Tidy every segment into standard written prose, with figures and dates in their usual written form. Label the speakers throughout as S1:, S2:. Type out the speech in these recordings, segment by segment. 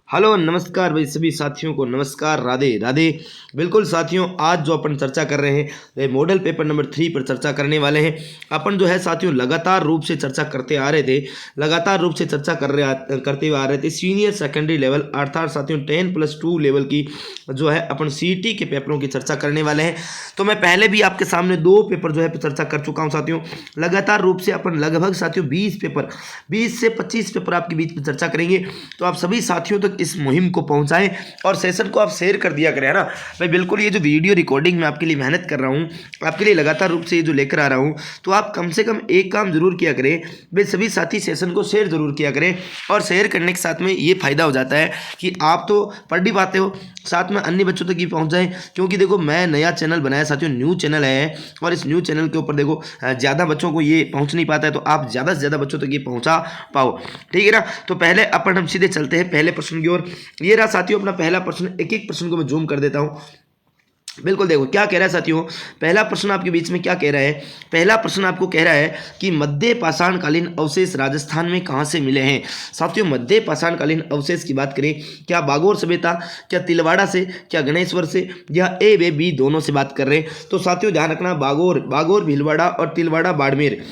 S1: Hello नमस्कार भाई सभी साथियों को नमस्कार राधे राधे। बिल्कुल साथियों, आज जो अपन चर्चा कर रहे हैं वह मॉडल पेपर नंबर 3 पर चर्चा करने वाले हैं। अपन जो है साथियों लगातार रूप से चर्चा करते आ रहे थे, लगातार रूप से चर्चा करते हुए आ रहे थे सीनियर सेकेंडरी लेवल अर्थात साथियों 10+2 लेवल की जो है अपन सीईटी के पेपरों की चर्चा करने वाले हैं। तो मैं पहले भी आपके सामने 2 पेपर जो है चर्चा कर चुका हूँ साथियों। लगातार रूप से अपन लगभग साथियों 20 से 25 पेपर आपके बीच में चर्चा करेंगे। तो आप सभी साथियों तक इस मुहिम को पहुंचाएं और सेशन को आप शेयर कर दिया करें, है ना भाई। बिल्कुल ये जो वीडियो रिकॉर्डिंग में आपके लिए मेहनत कर रहा हूं, आपके लिए लगातार रूप से ये जो लेकर आ रहा हूं, तो आप कम से कम एक काम जरूर किया करें भाई, सभी साथी सेशन को शेयर जरूर किया करें। और शेयर करने के साथ में ये फायदा हो जाता है कि आप तो पढ़ ही पाते हो, साथ में अन्य बच्चों तक ये पहुंच जाए। क्योंकि देखो मैं नया चैनल बनाया साथियों, न्यू चैनल है, और इस न्यू चैनल के ऊपर देखो ज़्यादा बच्चों को ये पहुंच नहीं पाता है, तो आप ज़्यादा से ज़्यादा बच्चों तक ये पहुंचा पाओ, ठीक है ना। तो पहले अपन हम सीधे चलते हैं पहले प्रश्न की ओर। ये रहा साथियों अपना पहला प्रश्न। एक एक प्रश्न को मैं जूम कर देता हूं। बिल्कुल देखो क्या कह रहा है साथियों। पहला प्रश्न आपके बीच में क्या कह रहा है। पहला प्रश्न आपको कह रहा है कि मध्य पाषाणकालीन अवशेष राजस्थान में कहां से मिले हैं। साथियों मध्य पाषाणकालीन अवशेष की बात करें, क्या बागोर सभ्यता, क्या तिलवाड़ा से, क्या गणेश्वर से, या ए व बी दोनों से बात कर रहे हैं। तो साथियों ध्यान रखना, बागोर भीलवाड़ा और तिलवाड़ा बाड़मेर,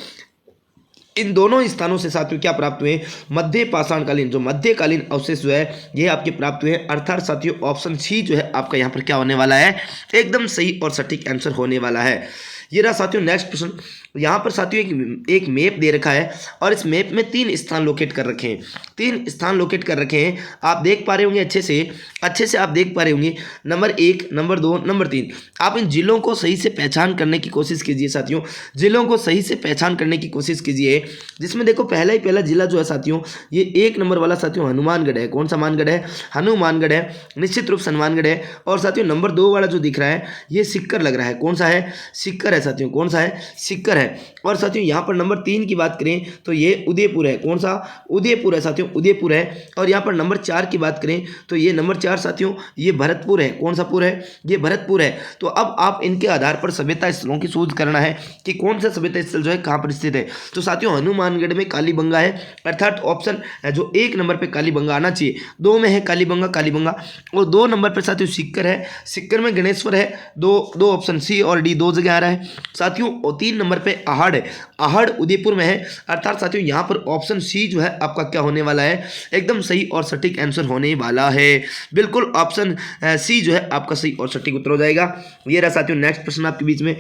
S1: इन दोनों स्थानों से साथियों क्या प्राप्त हुए, मध्य पाषाणकालीन जो मध्यकालीन अवशेष जो है ये आपके प्राप्त हुए। अर्थात साथियों ऑप्शन सी जो है आपका यहाँ पर क्या होने वाला है, एकदम सही और सटीक आंसर होने वाला है। ये रहा साथियों नेक्स्ट प्रश्न। यहाँ पर साथियों एक मैप दे रखा है और इस मैप में 3 स्थान लोकेट कर रखे हैं। 3 स्थान लोकेट कर रखे हैं, आप देख पा रहे होंगे अच्छे से आप देख पा रहे होंगे। Number 1, number 2, number 3। आप इन जिलों को सही से पहचान करने की कोशिश कीजिए साथियों, जिलों को सही से पहचान करने की कोशिश कीजिए। जिसमें देखो पहला जिला जो है साथियों, ये 1 नंबर वाला साथियों हनुमानगढ़ है। कौन सा मानगढ़ है, हनुमानगढ़ है, निश्चित रूप से हनुमानगढ़ है। और साथियों नंबर 2 वाला जो दिख रहा है ये सिक्कर लग रहा है। कौन सा है, सिक्कर है साथियों। कौन सा है, सिक्कर है। और साथियों यहाँ पर नंबर 3 की बात करें तो ये उदयपुर है। कौन सा, उदयपुर है साथियों, उदयपुर है। और यहाँ पर नंबर 4 की बात करें तो ये नंबर 4 साथियों ये भरतपुर है। कौन सा पुर है, ये भरतपुर है। तो अब आप इनके आधार पर सभ्यता स्थलों की खोज करना है कि कौन सा सभ्यता स्थल जो है कहाँ पर स्थित है। तो साथियों हनुमानगढ़ में कालीबंगा है, अर्थात ऑप्शन जो 1 नंबर पे कालीबंगा आना चाहिए। 2 में है कालीबंगा, और 2 नंबर पर साथियों सिक्कर है, सिक्कर में गणेश्वर है। दो ऑप्शन सी और डी 2 जगह आ रहा है साथियों। और 3 नंबर पे आहड़ है, आहड़ उदयपुर में है। अर्थात साथियों यहाँ पर ऑप्शन सी जो है आपका क्या होने वाला है, एकदम सही और सटीक आंसर होने वाला है। बिल्कुल ऑप्शन सी जो है आपका सही और सटीक उत्तर हो जाएगा। ये रहा साथियों नेक्स्ट प्रश्न आपके बीच में,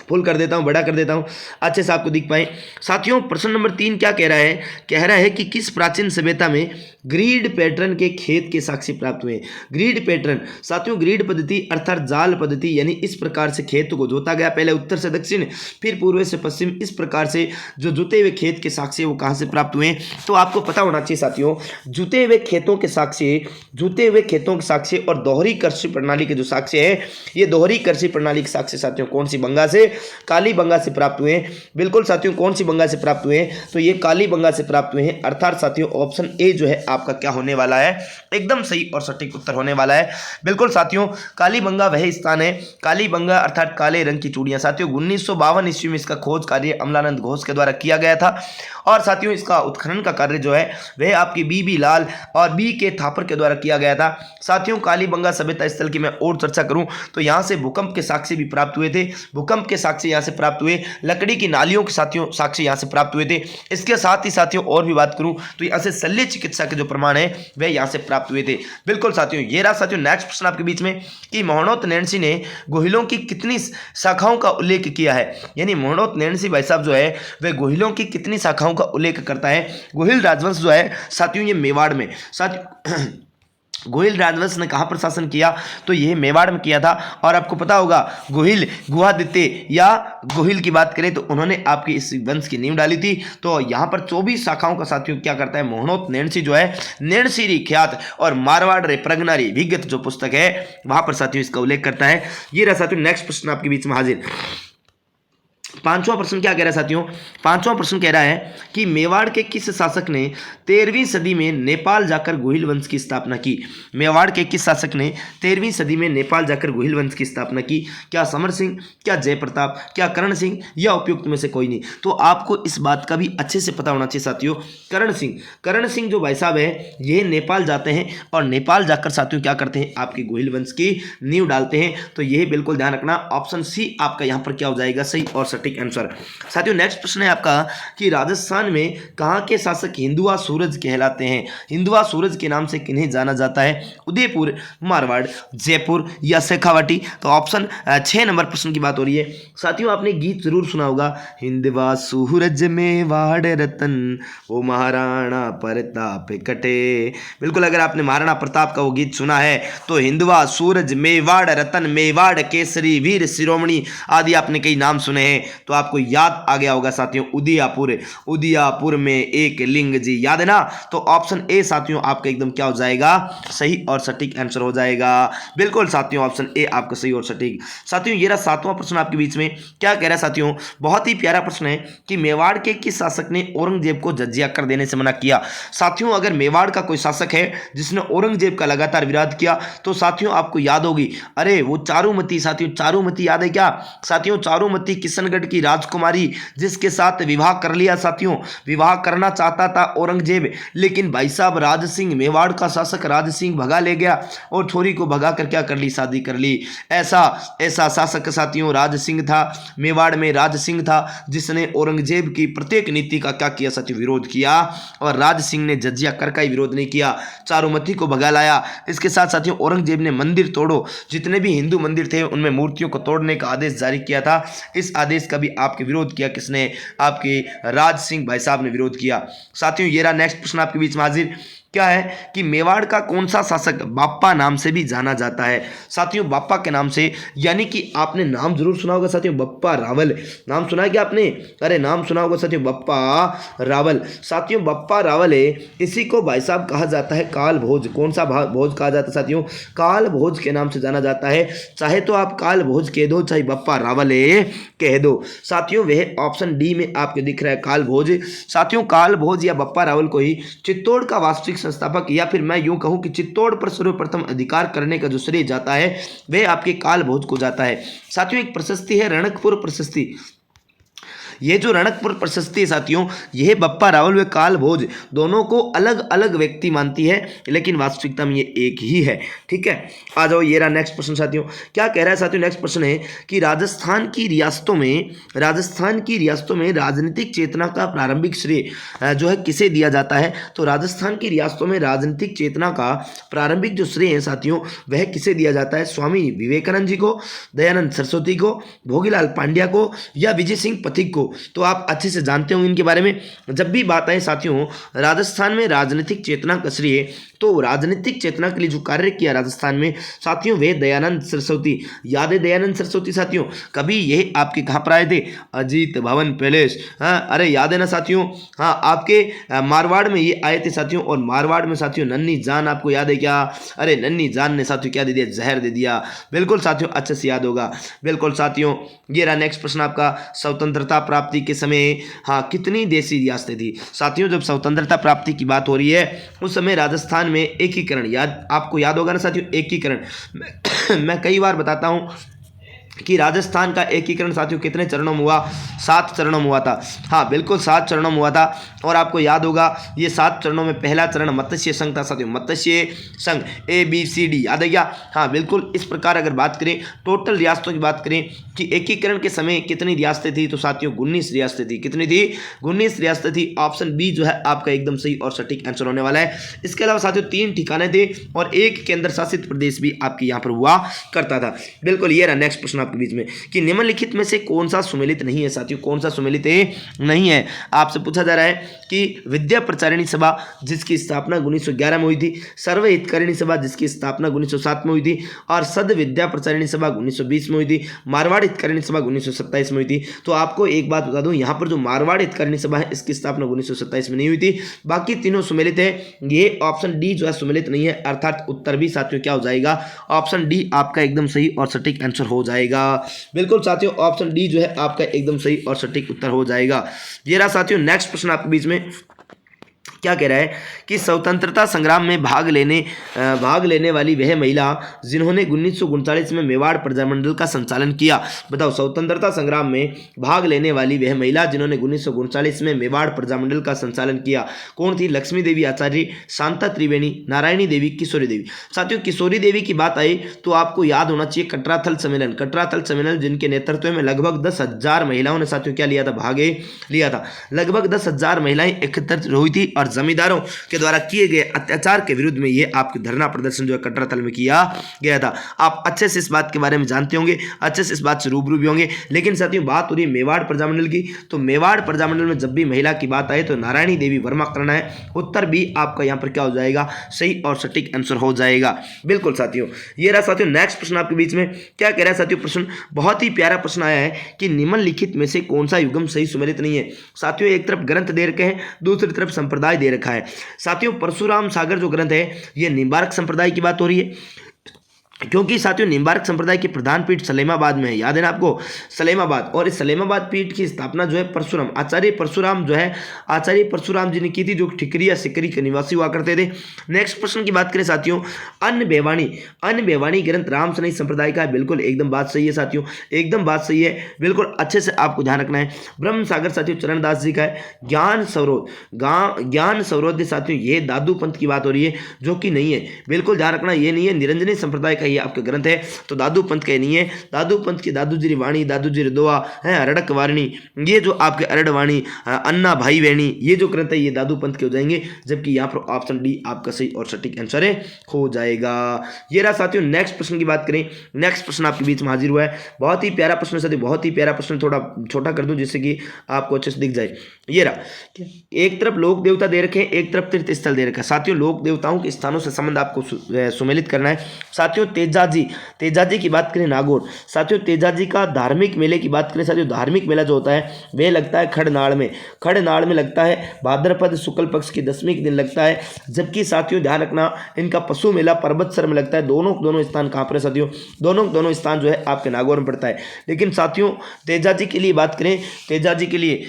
S1: फुल कर देता हूं, बड़ा कर देता हूं, अच्छे से आपको दिख पाए। साथियों प्रश्न नंबर 3 क्या कह रहा है, कह रहा है कि किस प्राचीन सभ्यता में ग्रीड पैटर्न के खेत के साक्ष्य प्राप्त हुए। ग्रीड पैटर्न साथियों, ग्रीड पद्धति अर्थात जाल पद्धति, यानी इस प्रकार से खेत को जोता गया, पहले उत्तर से दक्षिण फिर पूर्व से पश्चिम, इस प्रकार से जो जुते हुए खेत के साक्ष्य वो कहां से प्राप्त हुए। तो आपको पता होना चाहिए साथियों, जुते हुए खेतों के साक्ष्य और दोहरी कृषि प्रणाली के जो साक्ष्य है, ये दोहरी कृषि प्रणाली के साक्ष्य साथियों कौन सी बंगा से, कालीबंगा से प्राप्त हुए। बिल्कुल साथियों कौन सी बंगा से प्राप्त हुए, तो ये कालीबंगा से प्राप्त हुए हैं। अर्थात साथियों ऑप्शन ए जो है आपका क्या होने वाला है, एकदम सही और सटीक उत्तर होने वाला है। बिल्कुल साथियों कालीबंगा वह स्थान है, कालीबंगा अर्थात काले रंग की चूड़ियां। साथियों 1952 ईस्वी में इसका खोज कार्य अमलानंद घोष के द्वारा किया गया था। और साथियों इसका उत्खनन का कार्य जो है वह आपकी बी लाल और बी के थापर के द्वारा किया गया था। साथियों कालीबंगा सभ्यता स्थल की मैं और चर्चा करूं तो यहाँ से भूकंप के साक्ष्य भी प्राप्त हुए थे, भूकंप के साक्ष्य यहाँ से प्राप्त हुए, लकड़ी की नालियों के साथियों साक्ष्य यहाँ से प्राप्त हुए थे। इसके साथ ही साथियों और भी बात करूं तो यहाँ से शल्य चिकित्सा के जो प्रमाण है वह यहाँ से प्राप्त हुए थे। बिल्कुल साथियों ये रहा साथियों नेक्स्ट प्रश्न आपके बीच में कि मोहनोत नैणसी ने गोहिलों की कितनी शाखाओं का उल्लेख किया है। यानी मोहनोत नैणसी भाई साहब जो है वह गोहिलों की कितनी शाखाओं का उल्लेख करता है। गोहिल राजवंश जो है साथियों ये मेवाड़ में, साथियों गोहिल राजवंश ने कहाँ पर शासन किया, तो यह मेवाड़ में किया था। और आपको पता होगा गोहिल गुहादित्य या गोहिल की बात करें तो उन्होंने आपकी इस वंश की नींव डाली थी। तो यहाँ पर 24 शाखाओं का साथियों क्या करता है मोहनोत नैणसी जो है, नैणसीरी ख्यात और मारवाड़ रे प्रगनारी विगत जो पुस्तक है वहां पर साथियों इसका उल्लेख करता है। ये रहा साथियों नेक्स्ट प्रश्न आपके बीच में हाजिर। पांचवा प्रश्न क्या कह रहा है साथियों, पांचवा प्रश्न कह रहा है कि मेवाड़ के किस शासक ने 13वीं सदी में नेपाल जाकर गोहिल वंश की स्थापना की। मेवाड़ के किस शासक ने 13वीं सदी में नेपाल जाकर गोहिल वंश की स्थापना की? क्या समर सिंह, क्या जयप्रताप, क्या करण सिंह, या उपयुक्त में से कोई नहीं? तो आपको इस बात का भी अच्छे से पता होना चाहिए साथियों। करण सिंह जो भाई साहब है ये नेपाल जाते हैं और नेपाल जाकर साथियों क्या करते हैं, आपके गोहिल वंश की नींव डालते हैं। तो यह बिल्कुल ध्यान रखना, ऑप्शन सी आपका यहां पर क्या हो जाएगा, सही और सटीक आंसर। साथियों नेक्स्ट प्रश्न है आपका कि राजस्थान में कहां के शासक हिंदुआ सूरज कहलाते हैं? हिंदुआ सूरज के नाम से किन्हें जाना जाता है? उदयपुर, मारवाड़, जयपुर या शेखावाटी? तो ऑप्शन 6 नंबर प्रश्न की बात हो रही है। साथियों आपने गीत जरूर सुना होगा, हिंदुआ सूरज मेवाड़ रतन वो महाराणा प्रताप कटे। बिल्कुल, अगर आपने महाराणा प्रताप का वो गीत सुना है तो हिंदुआ सूरज मेवाड़ रतन, मेवाड़ केसरी, वीर शिरोमणि आदि आपने कई नाम सुने हैं, तो आपको याद आ गया होगा साथियों उदयपुर में एक लिंग जी, याद है ना? तो ऑप्शन ए साथियों आपका एकदम क्या हो जाएगा, सही और सटीक आंसर हो जाएगा। बिल्कुल साथियों ऑप्शन ए आपका सही और सटीक। साथियों ये रहा 7वां प्रश्न आपके बीच में, क्या कह रहा है साथियों, बहुत ही प्यारा प्रश्न है कि मेवाड़ के किस शासक ने औरंगजेब को जजिया कर देने से मना किया? साथियों अगर मेवाड़ का कोई शासक है जिसने औरंगजेब का लगातार विरोध किया तो साथियों आपको याद होगी, अरे वो चारुमती। साथियों चारुमती याद है क्या? साथियों चारुमती किशनगढ़ की राजकुमारी जिसके साथ विवाह कर लिया। साथियों विवाह करना चाहता था औरंगजेब, लेकिन भाई साहब राज सिंह, मेवाड़ का शासक राज सिंह भगा ले गया और छोरी को भगा कर क्या कर ली, शादी कर ली। ऐसा शासक साथियों राज सिंह था, मेवाड़ में राज सिंह था जिसने औरंगजेब की प्रत्येक नीति का क्या किया साथियों, विरोध किया। और राज सिंह ने जजिया कर का ही विरोध नहीं किया, चारुमती को भगा लाया। इसके साथ साथियों औरंगजेब ने मंदिर तोड़ो, जितने भी हिंदू मंदिर थे उनमें मूर्तियों को तोड़ने का आदेश जारी किया था। इस आदेश का भी आपके विरोध किया किसने, आपके राज सिंह भाई साहब ने विरोध किया। साथियों ये रहा नेक्स्ट प्रश्न आपके बीच में हाजिर, क्या है कि मेवाड़ का कौन सा शासक बाप्पा नाम से भी जाना जाता है? साथियों बाप्पा के नाम से, यानी कि आपने नाम जरूर सुना होगा साथियों, बप्पा रावल। नाम सुना है क्या आपने? अरे नाम सुना होगा साथियों, बप्पा रावल। साथियों बप्पा रावल है, इसी को भाई साहब कहा जाता है काल भोज। कौन सा भोज कहा जाता है साथियों? काल भोज के नाम से जाना जाता है। चाहे तो आप काल भोज कह दो, चाहे बप्पा रावल कह दो। साथियों वह ऑप्शन डी में आपके दिख रहा है काल भोज। साथियों काल भोज या बप्पा रावल को ही चित्तौड़ का वास्तविक संस्थापक, या फिर मैं यूं कहूं कि चित्तौड़ पर सर्वप्रथम अधिकार करने का जो श्रेय जाता है वह आपके काल भोज को जाता है। साथियों एक प्रशस्ति है रणकपुर प्रशस्ति, ये जो रणकपुर प्रशस्ति है साथियों, यह बप्पा रावल व काल भोज दोनों को अलग अलग व्यक्ति मानती है, लेकिन वास्तविकता में ये एक ही है। ठीक है, आ जाओ ये रहा नेक्स्ट प्रश्न साथियों, क्या कह रहा है साथियों, नेक्स्ट प्रश्न है कि राजस्थान की रियासतों में राजनीतिक चेतना का प्रारंभिक श्रेय जो है किसे दिया जाता है? तो राजस्थान की रियासतों में राजनीतिक चेतना का प्रारंभिक जो श्रेय है साथियों वह किसे दिया जाता है? स्वामी विवेकानंद जी को, दयानंद सरस्वती को, भोगीलाल पांड्या को, या विजय सिंह पथिक को? तो आप अच्छे से जानते होंगे इनके बारे में। जब भी बात आए साथियों राजस्थान में राजनीतिक चेतना का श्रेय, तो राजनीतिक चेतना के लिए जो कार्य किया राजस्थान में साथियों वे दयानंद सरस्वती। याद है दयानंद सरस्वती साथियों? कभी ये आपके कहाँ पर आए थे? अजीत भवन पैलेस। हाँ अरे याद है ना साथियों? हाँ आपके मारवाड़ में ये आए थे साथियों, और मारवाड़ में साथियों नन्ही जान आपको याद है क्या? अरे नन्ही जान ने साथियों क्या दे दिया? जहर दे दिया। बिल्कुल साथियों अच्छे से याद होगा। बिल्कुल साथियों ये रहा नेक्स्ट प्रश्न आपका, स्वतंत्रता प्राप्ति के समय हाँ कितनी देशी रियासतें थी? साथियों जब स्वतंत्रता प्राप्ति की बात हो रही है उस समय राजस्थान में एकीकरण, याद आपको याद होगा ना साथियों, एकीकरण मैं कई बार बताता हूं कि राजस्थान का एकीकरण साथियों कितने चरणों में हुआ? 7 चरणों में हुआ था। हाँ बिल्कुल 7 चरणों में हुआ था, और आपको याद होगा ये 7 चरणों में पहला चरण मत्स्य संघ था साथियों, मत्स्य संघ ABCD, याद है क्या? हाँ बिल्कुल। इस प्रकार अगर बात करें टोटल रियासतों की बात करें कि एकीकरण के समय कितनी रियासतें थी, तो साथियों 19 रियासतें थी। कितनी थी? 19 रियासतें थी। ऑप्शन बी जो है आपका एकदम सही और सटीक आंसर होने वाला है। इसके अलावा साथियों 3 ठिकाने थे और एक केंद्र शासित प्रदेश भी आपके यहाँ पर हुआ करता था। बिल्कुल ये रहा नेक्स्ट प्रश्न आपके बीच में कि निम्नलिखित में से कौन सा सुमेलित नहीं है साथियों? कौन सा सुमेलित नहीं है? आपसे पूछा जा रहा है कि विद्या प्रचारिणी सभा जिसकी स्थापना 1911 में हुई थी, सर्व हितकारिणी सभा जिसकी स्थापना 1907 में हुई थी, और सद विद्या प्रचारिणी सभा 1920 में हुई थी, मारवाड़ हितकारिणी सभा 1927 में हुई थी। तो आपको एक बात बता दूं, यहाँ पर जो मारवाड़ हितकारिणी सभा है इसकी स्थापना 1927 में नहीं हुई थी, बाकी तीनों सुमेलित है। ये ऑप्शन डी जो है सुमेलित नहीं है, अर्थात उत्तर भी साथियों क्या हो जाएगा? ऑप्शन डी आपका एकदम सही और सटीक आंसर हो जाएगा। जाएगा। बिल्कुल साथियों ऑप्शन डी जो है आपका एकदम सही और सटीक उत्तर हो जाएगा। ये रहा साथियों नेक्स्ट प्रश्न आपके बीच में, क्या कह रहा है कि स्वतंत्रता संग्राम में भाग लेने वाली वह महिला जिन्होंने 1939 में मेवाड़ प्रजामंडल का संचालन किया। बताओ, स्वतंत्रता संग्राम में भाग लेने वाली वह महिला जिन्होंने 1939 में मेवाड़ प्रजामंडल का संचालन किया कौन थी? लक्ष्मी देवी आचार्य, शांता त्रिवेणी, नारायणी देवी, किशोरी देवी। साथियों किशोरी देवी की बात आई तो आपको याद होना चाहिए कटराथल सम्मेलन। कटराथल सम्मेलन जिनके नेतृत्व में लगभग 10,000 महिलाओं ने साथियों क्या लिया था? भाग लिया था। लगभग 10,000 महिलाएं एकत्रित हुई थी और जमींदारों के द्वारा किए गए अत्याचार के विरुद्ध में ये आपके धरना प्रदर्शन जो है कटरातल में किया गया था। आप अच्छे से इस बात के बारे में जानते होंगे, अच्छे से इस बात से रूबरू भी होंगे। लेकिन साथियों बात हो रही है मेवाड़ प्रजामंडल की, तो मेवाड़ प्रजामंडल में जब भी महिला की बात आए तो नारायणी देवी वर्मा करना है। उत्तर भी आपका यहाँ पर क्या हो जाएगा? सही और सटीक आंसर हो जाएगा। बिल्कुल साथियों, ये रहा साथियों नेक्स्ट प्रश्न आपके बीच में। क्या कह रहा है साथियों प्रश्न? बहुत ही प्यारा प्रश्न आया है कि निम्नलिखित में से कौन सा युगम सही सुमेलित नहीं है। साथियों एक तरफ ग्रंथ दे रखे हैं, दूसरी तरफ संप्रदाय दे रखा है। साथियों परशुराम सागर जो ग्रंथ है ये निम्बार्क संप्रदाय की बात हो रही है, क्योंकि साथियों निम्बार्क संप्रदाय की प्रधान पीठ सलेमाबाद में है। याद है ना आपको? सलेमाबाद। और इस सलेमाबाद पीठ की स्थापना जो है परशुराम आचार्य परशुराम जी ने की थी, जो ठिकरी या सिकरी के निवासी हुआ करते थे। नेक्स्ट प्रश्न की बात करें साथियों, अन्य बेवाणी ग्रंथ राम सनई संप्रदाय का है। बिल्कुल एकदम बात सही है साथियों, एकदम बात सही है। बिल्कुल अच्छे से आपको ध्यान रखना है। ब्रह्म सागर साथियों चरणदास जी का है। ज्ञान सरोद साथियों ये दादू पंथ की बात हो रही है, जो कि नहीं है। बिल्कुल ध्यान रखना, ये नहीं है। निरंजनी संप्रदाय का ये आपका ग्रंथ है, तो दादू पंथ का नहीं है। दादू पंथ की दादू जी वाणी, दादू जी दोआ है, अरड़क वाणी, ये जो आपके अरड़ वाणी, अन्ना भाई वेणी, ये जो ग्रंथ है ये दादू पंथ के हो जाएंगे। जबकि यहाँ पर ऑप्शन डी आपका सही और सटीक आंसर है हो जाएगा। ये रहा साथियों नेक्स्ट प्रश्न की बात करें। नेक्स्ट प्रश्न आपके बीच में हाजिर हुआ है, बहुत ही प्यारा प्रश्न साथियों, बहुत ही प्यारा प्रश्न। थोड़ा छोटा कर दूं जिससे कि आपको अच्छे से दिख जाए। ये रहा, एक तरफ लोक देवता दे रखे हैं, एक तरफ तीर्थ स्थल दे रखा है। साथियों लोक देवताओं के स्थानों से संबंध आपको सुमेलित करना है। साथियों तेजाजी की बात करें नागौर। साथियों तेजाजी का धार्मिक मेले की बात करें साथियों, धार्मिक मेला जो होता है वह लगता है खड़नाड़ में लगता है। भाद्रपद शुक्ल पक्ष की 10वीं के दिन लगता है। जबकि साथियों ध्यान रखना इनका पशु मेला परबतसर में लगता है। दोनों स्थान कहाँ पर है साथियों? दोनों स्थान जो है आपके नागौर में पड़ता है। लेकिन साथियों तेजाजी के लिए बात करें, तेजाजी के लिए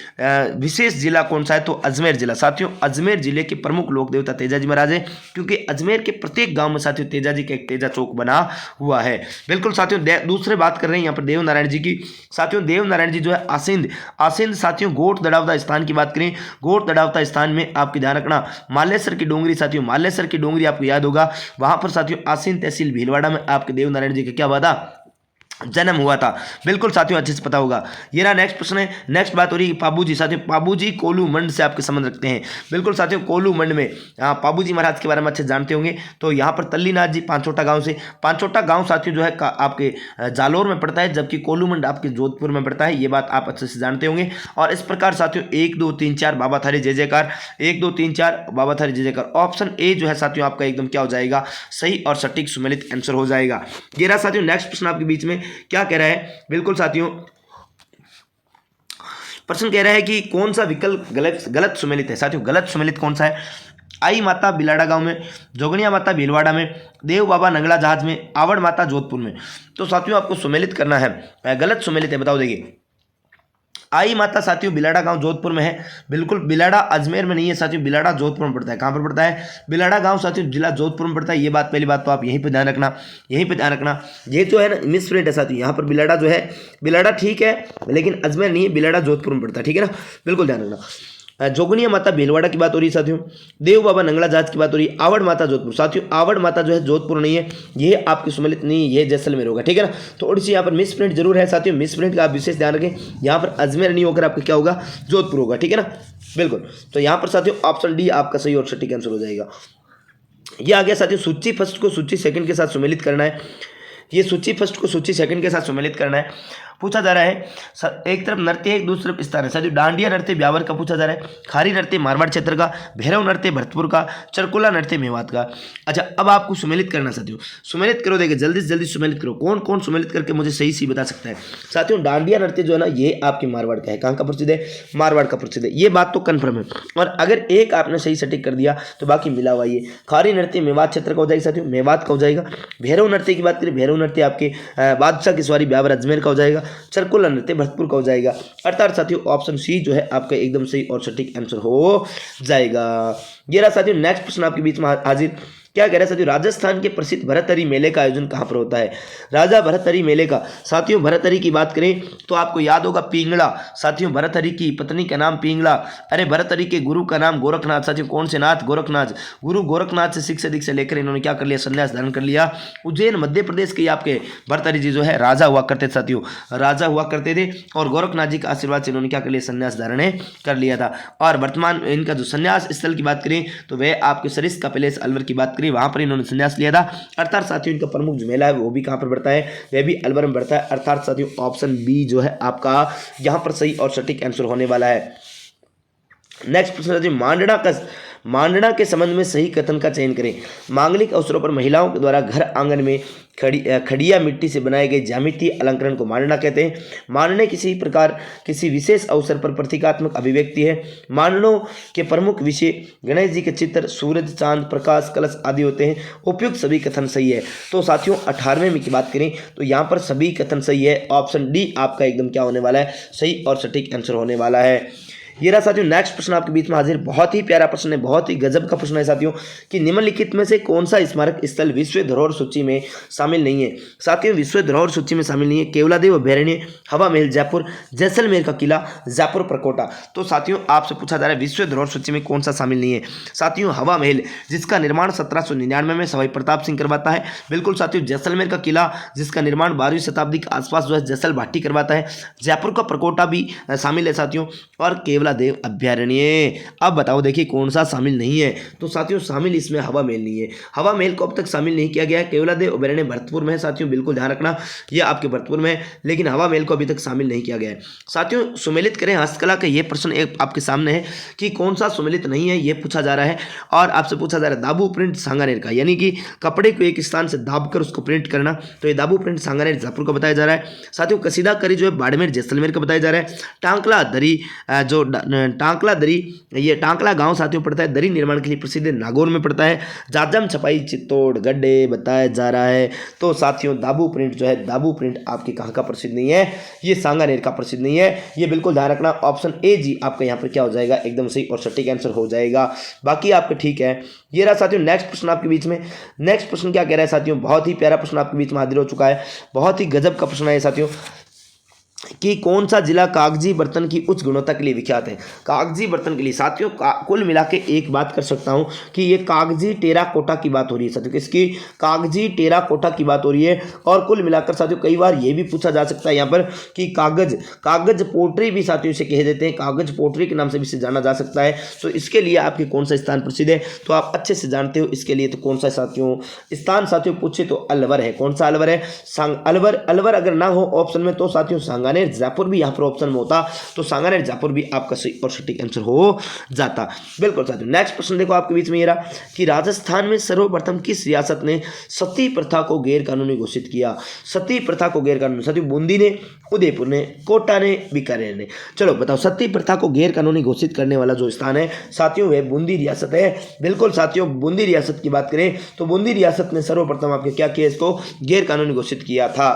S1: विशेष जिला कौन सा है? तो अजमेर जिला। साथियों अजमेर जिले के प्रमुख लोक देवता तेजाजी महाराज है, क्योंकि अजमेर के प्रत्येक गांव में साथियों तेजाजी का एक तेजा चौक बना हुआ है। बिल्कुल साथियों दूसरे बात कर रहे हैं यहाँ पर देव नारायण जी की। साथियों देव नारायण जी जो है आसिंद साथियों गोट दड़ावता स्थान की बात करें, गोट दड़ावता स्थान में आपकी ध्यान रखना मालेसर की डोंगरी। साथियों मालेसर की डोंगरी आपको याद होगा, वहां पर साथियों आसिंद तहसील भीलवाड़ा में आपके देव नारायण जी का क्या हुआ था? जन्म हुआ था। बिल्कुल साथियों अच्छे से पता होगा। ये रहा नेक्स्ट प्रश्न है। नेक्स्ट बात हो रही है पाबूजी। साथियों पाबूजी कोलू मंड से आपके संबंध रखते हैं। बिल्कुल साथियों कोलू मंड में पाबूजी महाराज के बारे में अच्छे जानते होंगे। तो यहाँ पर तल्लीनाथ जी पांचोटा गांव से, पांचोटा गांव साथियों जो है आपके जालोर में पड़ता है, जबकि कोलू मंड आपके जोधपुर में पड़ता है। ये बात आप अच्छे से जानते होंगे। और इस प्रकार साथियों 1 2 3 4 बाबा थारी जय जयकार, 1 2 3 4 बाबा थारी जय जयकार। ऑप्शन ए जो है साथियों आपका एकदम क्या हो जाएगा? सही और सटीक सुमेलित आंसर हो जाएगा। ये रहा साथियों नेक्स्ट प्रश्न आपके बीच में। क्या कह रहा है? बिल्कुल साथियों प्रश्न कह रहा है कि कौन सा विकल्प गलत सुमेलित है। साथियों गलत सुमेलित कौन सा है? आई माता बिलाड़ा गांव में, जोगनिया माता भीलवाड़ा में, देव बाबा नंगला जहाज में, आवड़ माता जोधपुर में। तो साथियों आपको सुमेलित करना है, गलत सुमेलित है। बताओ देखिए, आई माता साथियों बिलाड़ा गांव जोधपुर में है। बिल्कुल बिलाड़ा अजमेर में नहीं है साथियों, बिलाड़ा जोधपुर में पड़ता है। कहां पर पड़ता है? बिलाड़ा गांव साथियों जिला जोधपुर में पड़ता है। ये बात पहली बात तो आप यहीं पे ध्यान रखना, ये जो है ना मिसप्रिंट है साथियों। यहाँ पर बिलाड़ा जो है, बिलाड़ा ठीक है लेकिन अजमेर नहीं है, बिलाड़ा जोधपुर में पड़ता है। ठीक है ना, बिल्कुल ध्यान रखना। जोगनिया माता भीलवाड़ा की बात हो रही है साथियों, देव बाबा नंगला जहाज की बात हो रही है, आवड़ माता जोधपुर। साथियों आवड़ माता जो है जोधपुर नहीं है, ये आपकी सुमेलित नहीं है, ये जैसलमेर होगा। ठीक है ना, थोड़ी सी यहाँ पर मिस प्रिंट जरूर है साथियों, मिस प्रिंट का आप विशेष ध्यान रखें। यहाँ पर अजमेर नहीं होकर आपका क्या होगा? जोधपुर होगा। ठीक है ना, बिल्कुल। तो यहाँ पर साथियों ऑप्शन डी आपका सही और सटीक आंसर हो जाएगा। ये आ गया साथियों सूची फर्स्ट को सूची सेकंड के साथ सुमेलित करना है। ये सूची फर्स्ट को सूची सेकंड के साथ सुमेलित करना है। पूछा जा रहा है। एक तरफ नृत्य एक दूसरी तरफ स्थान है साथियों। डांडिया नृत्य ब्यावर का पूछा जा रहा है, खारी नृत्य मारवाड़ क्षेत्र का, भैरव नृत्य भरतपुर का, चरकुला नृत्य मेवात का। अच्छा, अब आपको सुमेलित करना साथियों, सुमेलित करो, देखिए जल्दी से जल्दी सुमेलित करो, कौन कौन सुमेलित करके मुझे सही सही बता सकता है साथियों। डांडिया नृत्य जो है ना ये आपके मारवाड़ का है, कहाँ का प्रसिद्ध है, मारवाड़ का प्रसिद्ध है, ये बात तो कन्फर्म है। और अगर एक आपने सही सटीक कर दिया तो बाकी मिला हुआ ये। खारी नृत्य मेवात क्षेत्र का हो जाएगा साथियों, मेवात का हो जाएगा। भैरव नृत्य की बात करें, भैरव नृत्य आपके बादशाह की सवारी ब्यावर अजमेर का हो जाएगा। चरकुला नृत्य भरतपुर का हो जाएगा। अर्थात साथियों ऑप्शन सी जो है आपका एकदम सही और सटीक आंसर हो जाएगा। ये रहा साथियों नेक्स्ट प्रश्न आपके बीच में हाजिर। क्या कह रहा है साथियों, राजस्थान के प्रसिद्ध भरतहरि मेले का आयोजन कहाँ पर होता है। राजा भरतहरि मेले का साथियों, भरतहरि की बात करें तो आपको याद होगा पिंगला साथियों, भरतहरि की पत्नी का नाम पिंगला। अरे भरतहरि के गुरु का नाम गोरखनाथ साथियों, कौन से नाथ, गोरखनाथ। गुरु गोरखनाथ से शिक्षा दीक्षा लेकर इन्होंने क्या कर लिया, संन्यास धारण कर लिया। उज्जैन मध्य प्रदेश के आपके भरतहरि जी जो है राजा हुआ करते थे साथियों, राजा हुआ करते थे और गोरखनाथ जी के आशीर्वाद से इन्होंने क्या कर लिया, संन्यास धारण कर लिया था। और वर्तमान इनका जो संन्यास स्थल की बात करें तो वह आपके सरिस्का पैलेस अलवर की बात करें, वहां पर इन्होंने संन्यास लिया था। अर्थात साथियों इनका प्रमुख जो मेला है वो भी कहां पर बढ़ता है, वह भी अलवर में बढ़ता है। अर्थात साथियों ऑप्शन बी जो है आपका यहां पर सही और सटीक आंसर होने वाला है। नेक्स्ट प्रश्न है, मांडना के संबंध में सही कथन का चयन करें। मांगलिक अवसरों पर महिलाओं के द्वारा घर आंगन में खड़िया मिट्टी से बनाए गए ज्यामितीय अलंकरण को मांडना कहते हैं। मांडने किसी प्रकार किसी विशेष अवसर पर प्रतीकात्मक अभिव्यक्ति है। मांडनों के प्रमुख विषय गणेश जी के चित्र, सूरज, चांद, प्रकाश, कलश आदि होते हैं। उपयुक्त सभी कथन सही है। तो साथियों 18वें में की बात करें तो यहाँ पर सभी कथन सही है। ऑप्शन डी आपका एकदम क्या होने वाला है, सही और सटीक आंसर होने वाला है। ये रहा साथियों नेक्स्ट प्रश्न आपके बीच में हाजिर। बहुत ही प्यारा प्रश्न है, बहुत ही गजब का प्रश्न है साथियों कि निम्नलिखित में से कौन सा स्मारक स्थल विश्व धरोहर सूची में शामिल नहीं है। साथियों विश्व धरोहर सूची में शामिल नहीं है केवलादेव अभयारण्य, हवा महल जयपुर, जैसलमेर का किला, जयपुर प्रकोटा। तो साथियों आपसे पूछा जा रहा है विश्व धरोहर सूची में कौन सा शामिल नहीं है। साथियों हवा महल जिसका निर्माण 1799 में सवाई प्रताप सिंह करवाता है, बिल्कुल साथियों। जैसलमेर का किला जिसका निर्माण 12वीं शताब्दी के आसपास जो है जैसल भाटी करवाता है। जयपुर का प्रकोटा भी शामिल है साथियों, और देव अभ्यारण्य। अब बताओ देखिए कौन सा शामिल नहीं है। तो साथियों शामिल इसमें हवा महल नहीं है। हवा महल को अब तक शामिल नहीं किया गया है। केवलादेव अभ्यारण्य भरतपुर में है साथियों, बिल्कुल ध्यान रखना ये आपके भरतपुर में है, लेकिन हवा महल को अभी तक शामिल नहीं किया गया है। साथियों सुमेलित करें हस्तकला का ये प्रश्न एक आपके सामने है कि कौन सा सुमेलित नहीं है, ये पूछा जा रहा है। और आपसे पूछा जा रहा है दाबू प्रिंट सांगानेर का, यानी कि कपड़े को एक स्थान से दाब कर उसको प्रिंट करना। तो ये दाबू प्रिंट सांगानेर जयपुर का बताया जा रहा है। साथियों कसीदा करी जो है बाड़मेर जैसलमेर का बताया जा रहा है। टांकला दरी जो टांकला दरी, ये टांकला गांव साथियों पड़ता है, दरी निर्माण के लिए प्रसिद्ध नागौर में पड़ता है। जाजम छपाई चित्तौड़ गड्ढे बताया जा रहा है। तो साथियों दाबू प्रिंट जो है, दाबू प्रिंट आपके कहाँ का प्रसिद्ध नहीं है, ये सांगानेर का प्रसिद्ध नहीं है। ये बिल्कुल ध्यान रखना, ऑप्शन ए जी आपका यहाँ पर क्या हो जाएगा, एकदम सही और सटीक आंसर हो जाएगा। बाकी आपका ठीक है। ये रहा साथियों नेक्स्ट प्रश्न आपके बीच में। नेक्स्ट प्रश्न क्या कह रहा है साथियों, बहुत ही प्यारा प्रश्न आपके बीच में हाजिर हो चुका है, बहुत ही गजब का प्रश्न है साथियों कि कौन सा जिला कागजी बर्तन की उच्च गुणवत्ता के लिए विख्यात है। कागजी बर्तन के लिए साथियों कुल मिला के एक बात कर सकता हूं कि ये कागजी टेराकोटा की बात हो रही है साथियों, किसकी, कागजी टेराकोटा की बात हो रही है। और कुल मिलाकर साथियों कई बार ये भी पूछा जा सकता है यहाँ पर कि कागज पोट्री भी साथियों इसे कह देते हैं, कागज पोट्री के नाम से भी इसे जाना जा सकता है। तो इसके लिए आपके कौन सा स्थान प्रसिद्ध है, तो आप अच्छे से जानते हो इसके लिए। तो कौन सा साथियों स्थान साथियों पूछे तो अलवर है। कौन सा अलवर है, अलवर अगर ना हो ऑप्शन में तो साथियों सांगानेर जयपुर भी यहाँ पर ऑप्शन में होता, तो सांगानेर जयपुर भी आपका सही और सटीक आंसर हो जाता। बिल्कुल साथियों नेक्स्ट प्रश्न देखो आपके बीच में ये रहा कि राजस्थान में सर्वप्रथम किस रियासत ने सती प्रथा को गैर कानूनी घोषित किया। सती प्रथा को गैर कानूनी, साथियों बूंदी ने, उदयपुर ने, कोटा ने, बीकानेर ने। चलो बताओ सती प्रथा को गैर कानूनी घोषित करने वाला जो स्थान है साथियों वह बूंदी रियासत है। बिल्कुल साथियों बूंदी रियासत की बात करें तो बूंदी रियासत ने सर्वप्रथम आपके क्या किया, इसको गैर कानूनी घोषित किया था।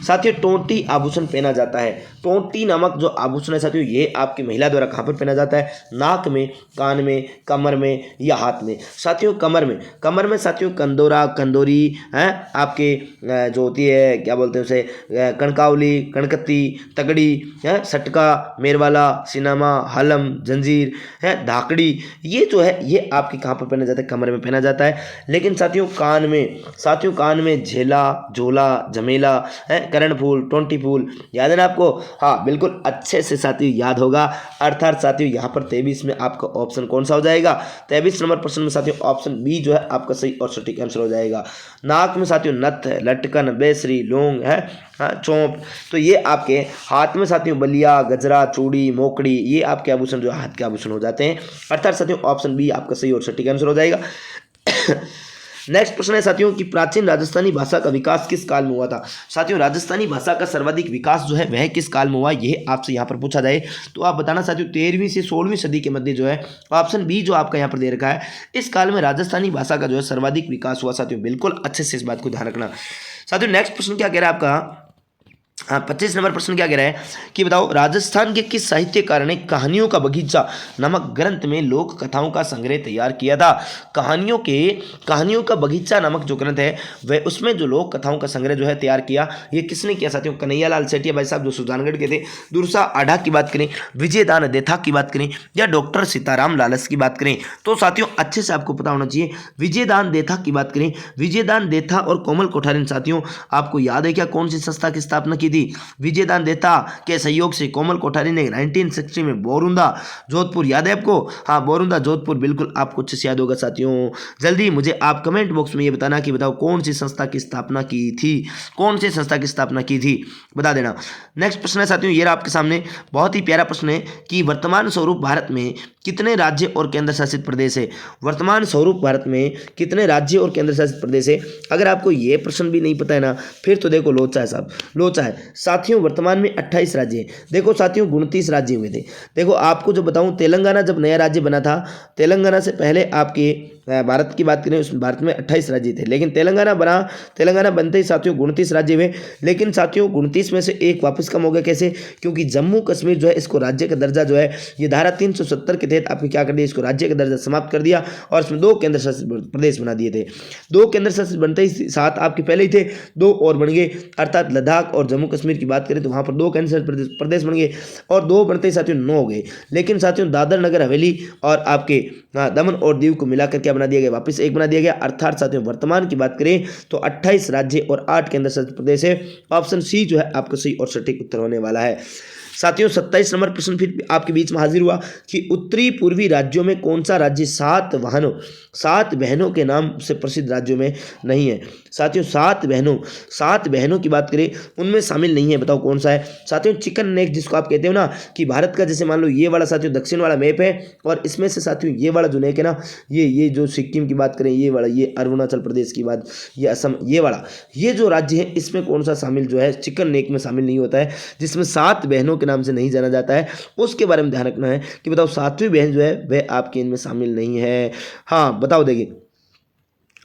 S1: साथियों टोंटी आभूषण पहना जाता है। टोंटी नामक जो आभूषण है साथियों ये आपकी महिला द्वारा कहाँ पर पहना जाता है, नाक में, कान में, कमर में या हाथ में। साथियों कमर में साथियों कंदोरा, कंदोरी है आपके जो होती है क्या बोलते हैं उसे, कणकावली, कणकत्ती, तगड़ी है, सटका, मेरवाला, सिनामा, हलम, जंजीर है, धाकड़ी, ये जो है ये आपके कहाँ पर पहना जाता है, कमर में पहना जाता है। लेकिन साथियों कान में झेला, झोला, झमेला है, करण फूल, टोंटी फूल, याद है ना आपको। हाँ बिल्कुल अच्छे से साथियों याद होगा। अर्थात साथियों यहाँ पर 23 में आपका ऑप्शन कौन सा हो जाएगा, 23 नंबर प्रश्न में साथियों ऑप्शन बी जो है आपका सही और सटीक आंसर हो जाएगा। नाक में साथियों नथ है, लटकन, बेसरी, लौंग है, हाँ चौंप, तो ये आपके हाथ में साथियों बलिया, गजरा, चूड़ी, मोकड़ी, ये आपके आभूषण जो हाथ के आभूषण हो जाते हैं। अर्थात साथियों ऑप्शन बी आपका सही और सटीक आंसर हो जाएगा। नेक्स्ट प्रश्न है साथियों कि प्राचीन राजस्थानी भाषा का विकास किस काल में हुआ था। साथियों राजस्थानी भाषा का सर्वाधिक विकास जो है वह किस काल में हुआ, यह आपसे यहाँ पर पूछा जाए तो आप बताना साथियों 13वीं से 16वीं सदी के मध्य जो है ऑप्शन बी जो आपका यहाँ पर दे रखा है, इस काल में राजस्थानी भाषा का जो है सर्वाधिक विकास हुआ। साथियों बिल्कुल अच्छे से इस बात को ध्यान रखना। साथियों नेक्स्ट प्रश्न क्या कह रहा है आपका, हाँ 25 नंबर प्रश्न क्या कह रहा है कि बताओ राजस्थान के किस साहित्यकार ने कहानियों का बगीचा नामक ग्रंथ में लोक कथाओं का संग्रह तैयार किया था। कहानियों का बगीचा नामक जो ग्रंथ है वह उसमें जो लोक कथाओं का संग्रह जो है तैयार किया, ये किसने किया साथियों, कन्हैयालाल सेठिया भाई साहब जो सुजानगढ़ के थे, दुर्सा आढ़ा की बात करें, विजयदान देथा की बात करें या डॉक्टर सीताराम लालस की बात करें, तो साथियों अच्छे से आपको पता होना चाहिए विजयदान देथा की बात करें, विजयदान देथा और कोमल कोठारी साथियों आपको याद है क्या कौन सी संस्था की स्थापना की थी। विजयदान देथा के सहयोग से कोमल कोठारी ने 1960 में बोरुंदा जोधपुर, याद है आपको, हाँ बोरुंदा जोधपुर, बिल्कुल आपको अच्छे से याद होगा साथियों। जल्दी मुझे आप कमेंट बॉक्स में ये बताना कि बताओ कौन सी संस्था की स्थापना की थी, कौन सी संस्था की स्थापना की थी, बता देना। नेक्स्ट प्रश्न है साथियों ये रहा आपके सामने, बहुत ही प्यारा प्रश्न है कि वर्तमान स्वरूप भारत में कितने राज्य और केंद्र शासित प्रदेश है। वर्तमान स्वरूप भारत में कितने राज्य और केंद्र शासित प्रदेश है। अगर आपको ये प्रश्न भी नहीं पता है ना, फिर तो देखो लोचा है साहब, लोचा है। साथियों वर्तमान में 28 राज्य हैं। देखो साथियों 29 राज्य हुए थे। देखो आपको जो बताऊं, तेलंगाना जब नया राज्य बना था, तेलंगाना से पहले आपके भारत की बात करें उसमें भारत में 28 राज्य थे, लेकिन तेलंगाना बनते ही साथियों 29 राज्य हुए। लेकिन साथियों 29 में से एक वापस कम हो गया, कैसे, क्योंकि जम्मू कश्मीर जो है इसको राज्य का दर्जा जो है ये धारा 370 के तहत आपने क्या कर दिया, इसको राज्य का दर्जा समाप्त कर दिया और इसमें 2 केंद्र शासित प्रदेश बना दिए थे। 2 केंद्र शासित बनते ही 7 आपके पहले ही थे, 2 और बन गए, अर्थात लद्दाख और जम्मू कश्मीर की बात करें तो वहाँ पर 2 केंद्र शासित प्रदेश बन गए और 2 बनते ही साथियों 9 हो गए। लेकिन साथियों दादर नगर हवेली और आपके दमन और दीव को मिलाकर क्या बना दिया गया, वापस एक बना दिया गया। अर्थात साथियों वर्तमान की बात करें तो 28 राज्य और 8 केंद्र शासित प्रदेश है। ऑप्शन सी जो है आपका सही और सटीक उत्तर होने वाला है। साथियों 27 नंबर प्रश्न फिर आपके बीच में हाजिर हुआ कि उत्तरी पूर्वी राज्यों में कौन सा राज्य 7 बहनों के नाम से प्रसिद्ध राज्यों में नहीं है। साथियों 7 बहनों की बात करें उनमें शामिल नहीं है, बताओ कौन सा है। साथियों चिकन नेक जिसको आप कहते हो ना, कि भारत का जैसे मान लो ये वाला साथियों दक्षिण वाला मैप है और इसमें से साथियों ये वाला जो नेक है ना, ये जो सिक्किम की बात करें, ये वाला, ये अरुणाचल प्रदेश की बात, ये असम, ये वाला, ये जो राज्य है इसमें कौन सा शामिल जो है चिकन नेक में शामिल नहीं होता है, जिसमें 7 बहनों के नाम से नहीं जाना जाता है। उसके बारे में ध्यान रखना है कि बताओ 7वीं बहन जो है वह आपके इनमें शामिल नहीं है। हाँ बताओ, देखिए